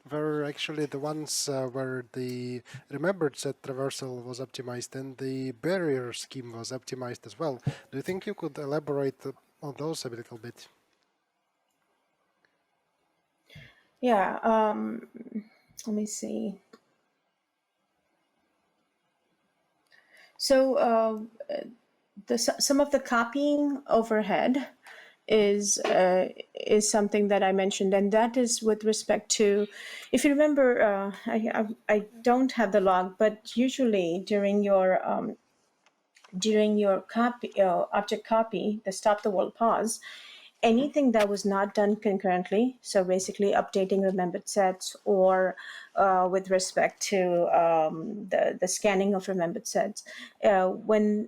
A: were actually the ones where the remembered set traversal was optimized and the barrier scheme was optimized as well. Do you think you could elaborate on those a little bit?
C: Yeah, let me see. So some of the copying overhead is something that I mentioned, and that is with respect to, if you remember, I don't have the log, but usually during your copy object copy, the stop the world pause, anything that was not done concurrently, so basically updating remembered sets or with respect to the scanning of remembered sets, when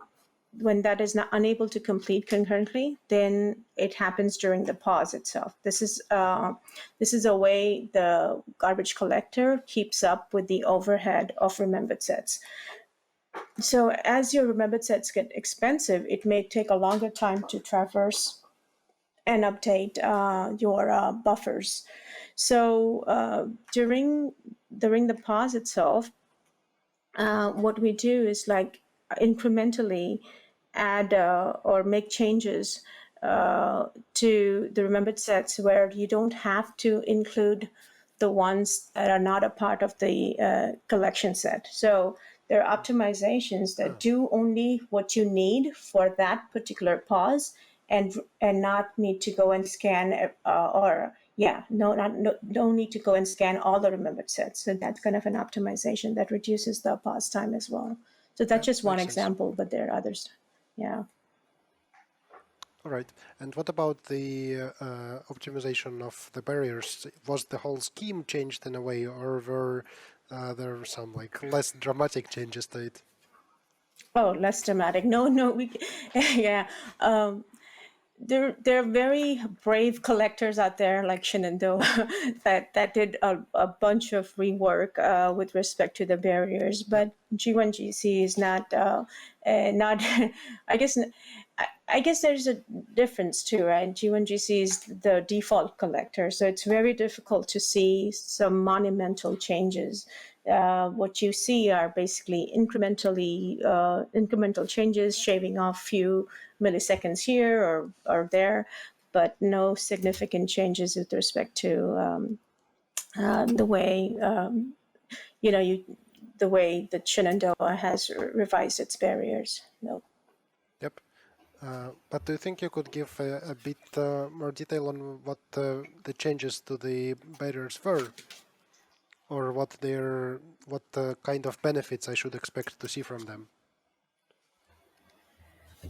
C: that is not unable to complete concurrently, then it happens during the pause itself. This is a way the garbage collector keeps up with the overhead of remembered sets. So as your remembered sets get expensive, it may take a longer time to traverse and update your buffers. So during the pause itself, what we do is like incrementally add or make changes to the remembered sets where you don't have to include the ones that are not a part of the collection set. So there are optimizations that do only what you need for that particular pause, and not need to go and scan no need to go and scan all the remembered sets. So that's kind of an optimization that reduces the pause time as well. So that's just one example, but there are others. Yeah.
A: All right. And what about the optimization of the barriers? Was the whole scheme changed in a way, or were there some like less dramatic changes to it?
C: Oh, less dramatic. No, yeah. There are very brave collectors out there like Shenandoah that did a bunch of rework with respect to the barriers, but G1GC is not I guess there's a difference too, right? G1GC is the default collector, so it's very difficult to see some monumental changes. What you see are basically incremental changes, shaving off few milliseconds here or there, but no significant changes with respect to the way the way that Shenandoah has revised its barriers. No.
A: Yep. But do you think you could give a bit more detail on what the changes to the barriers were, or what kind of benefits I should expect to see from them?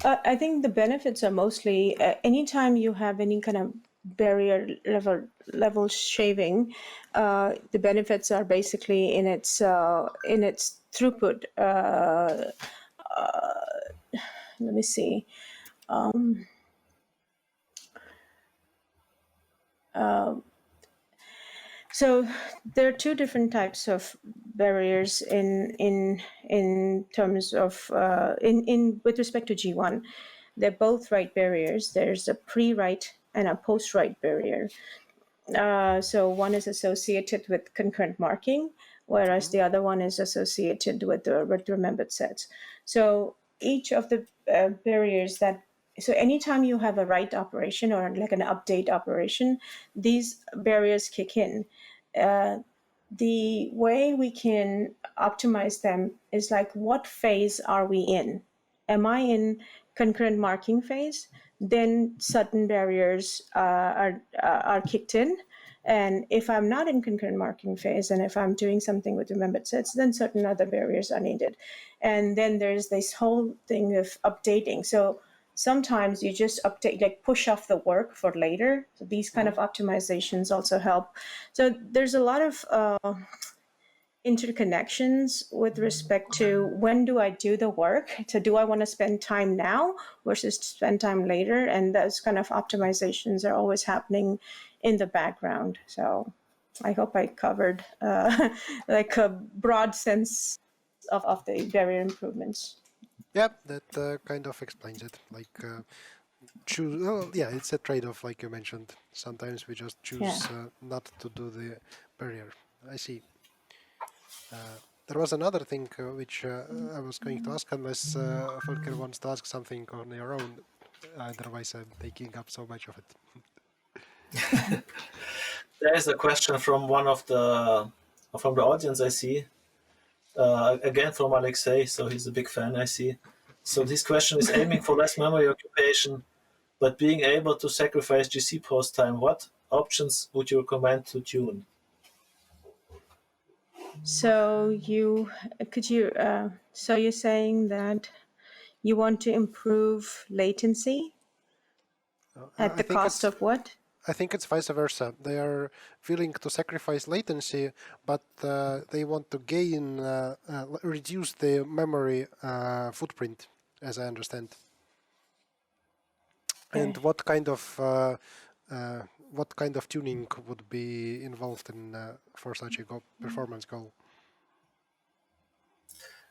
C: I think the benefits are mostly anytime you have any kind of barrier level shaving, the benefits are basically in its throughput. Let me see. So there are two different types of barriers in terms of in with respect to G1. They're both write barriers. There's a pre-write and a post-write barrier. So one is associated with concurrent marking, whereas the other one is associated with the remembered sets. So each of the barriers so anytime you have a write operation or like an update operation, these barriers kick in. The way we can optimize them is like, what phase are we in? Am I in concurrent marking phase? Then certain barriers are kicked in. And if I'm not in concurrent marking phase, and if I'm doing something with remembered sets, then certain other barriers are needed. And then there's this whole thing of updating. So sometimes you just update, like push off the work for later. So these kind of optimizations also help. So there's a lot of interconnections with respect to when do I do the work. So do I want to spend time now versus spend time later? And those kind of optimizations are always happening in the background. So I hope I covered like a broad sense of the barrier improvements.
A: Yeah, that kind of explains it. Like choose. Oh, yeah, it's a trade-off, like you mentioned. Sometimes we just choose not to do the barrier. I see. There was another thing which I was going to ask, unless Volker wants to ask something on your own. Otherwise, I'm taking up so much of it.
B: There is a question from one of from the audience, I see. Again from Alexei, so he's a big fan, I see. So this question is aiming for less memory occupation, but being able to sacrifice GC post time. What options would you recommend to tune?
C: So so you're saying that you want to improve latency at the cost of what?
A: I think it's vice versa. They are willing to sacrifice latency, but they want to reduce the memory footprint, as I understand.
C: Okay.
A: And what kind of tuning would be involved in for such a performance goal?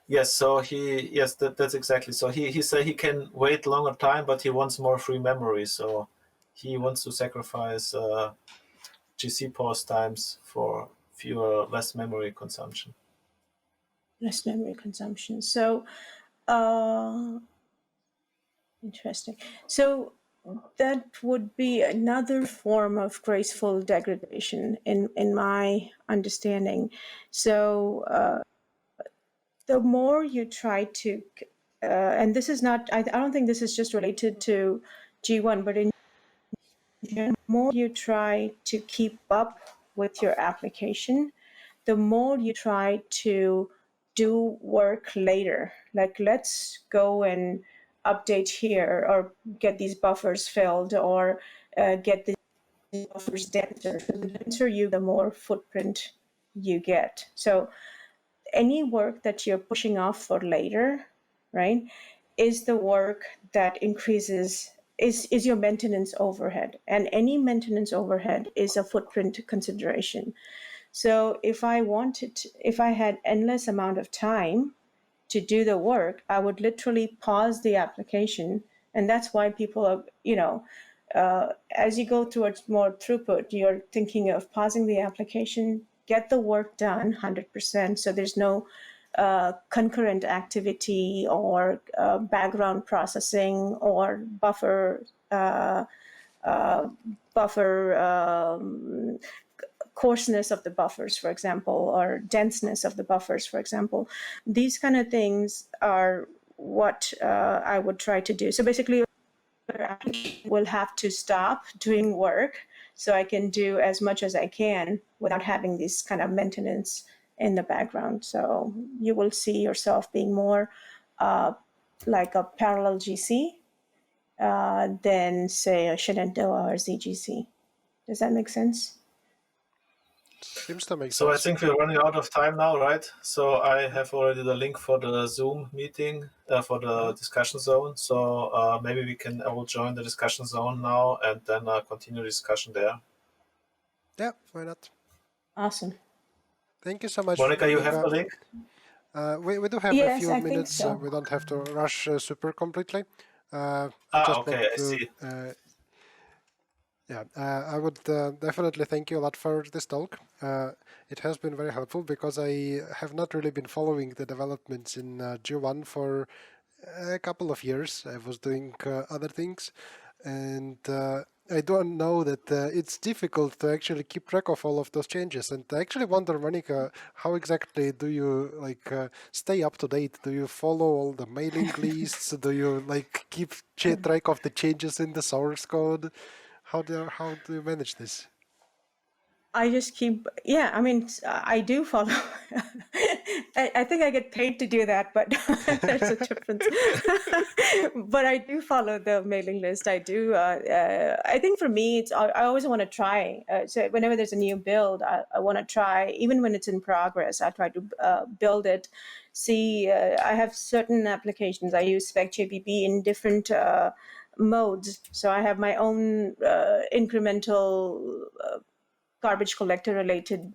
B: Yes, so that's exactly. So he said he can wait longer time, but he wants more free memory. So he wants to sacrifice GC pause times for less memory consumption.
C: Less memory consumption. So, interesting. So that would be another form of graceful degradation in my understanding. So the more you try to, and this is not, I don't think this is just related to G1, but in general, the more you try to keep up with your application, the more you try to do work later. Like, let's go and update here, or get these buffers filled, or get these buffers denser. So the denser the more footprint you get. So any work that you're pushing off for later, right, is the work that increases, is your maintenance overhead. And any maintenance overhead is a footprint consideration. So if I had endless amount of time to do the work, I would literally pause the application. And that's why people are, as you go towards more throughput, you're thinking of pausing the application, get the work done 100%. So there's no concurrent activity or background processing or buffer buffer coarseness of the buffers, for example, or denseness of the buffers, for example. These kind of things are what I would try to do. So basically, will have to stop doing work so I can do as much as I can without having this kind of maintenance in the background. So you will see yourself being more like a parallel GC than, say, a Shenandoah or ZGC. Does that make sense?
A: Seems to make
B: So I
A: sense.
B: think we're running out of time now, right? So I have already the link for the Zoom meeting for the discussion zone. So maybe we can all join the discussion zone now and then continue discussion there.
A: Yeah, why not?
C: Awesome.
A: Thank you so much.
B: Monika, you have the link?
A: We do have a
C: Yes,
A: few
C: I think
A: minutes.
C: so.
A: We don't have to rush super completely. I
B: See.
A: I would definitely thank you a lot for this talk. It has been very helpful because I have not really been following the developments in G1 for a couple of years. I was doing other things, and I don't know that it's difficult to actually keep track of all of those changes. And I actually wonder, Monika, how exactly do you stay up to date? Do you follow all the mailing lists? Do you keep track of the changes in the source code? How do you manage this?
C: I just keep, I mean, I do follow. I think I get paid to do that, but there's a difference. But I do follow the mailing list. I do. I think for me, I always want to try. So whenever there's a new build, I want to try, even when it's in progress, I try to build it. See, I have certain applications. I use SpecJBB in different modes. So I have my own incremental garbage collector related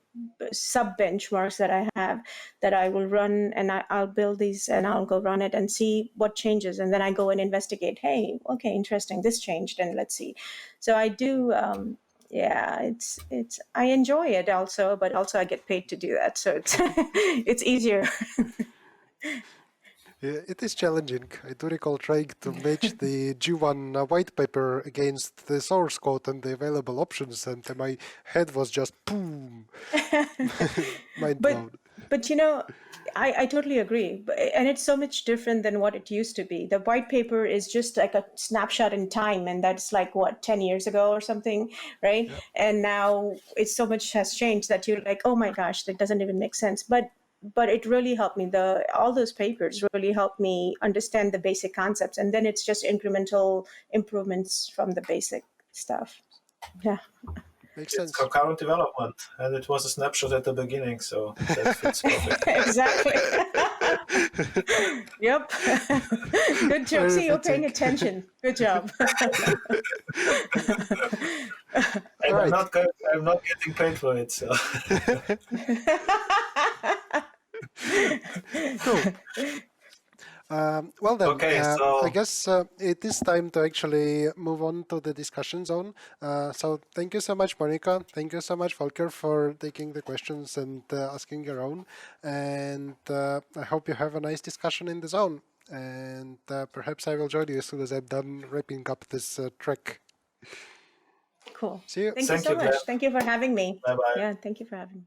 C: sub benchmarks that I have that I will run, and I'll build these and I'll go run it and see what changes. And then I go and investigate, hey, okay, interesting, this changed, and let's see. So I do, it's I enjoy it also, but also I get paid to do that. So it's, it's easier.
A: Yeah, it is challenging. I do recall trying to match the G1 white paper against the source code and the available options, and my head was just boom, mind blown.
C: But you know, I totally agree. And it's so much different than what it used to be. The white paper is just like a snapshot in time, and that's like, what, 10 years ago or something, right?
A: Yeah.
C: And now it's so much has changed that you're like, oh my gosh, that doesn't even make sense. But it really helped me. All those papers really helped me understand the basic concepts. And then it's just incremental improvements from the basic stuff. Yeah.
A: Makes sense.
B: It's concurrent development, and it was a snapshot at the beginning, so that fits perfectly.
C: Exactly. Yep. Good job. See, you're paying attention. Good job.
B: And
A: Right.
B: I'm not getting paid for it, so.
A: Cool. Well then,
B: Okay, so
A: I guess it is time to actually move on to the discussion zone. So thank you so much, Monika. Thank you so much, Volker, for taking the questions and asking your own. And I hope you have a nice discussion in the zone. And perhaps I will join you as soon as I'm done wrapping up this track.
C: Cool.
A: See you.
C: Thank you so much. Thank you for having me.
B: Bye-bye.
C: Yeah, thank you for having me.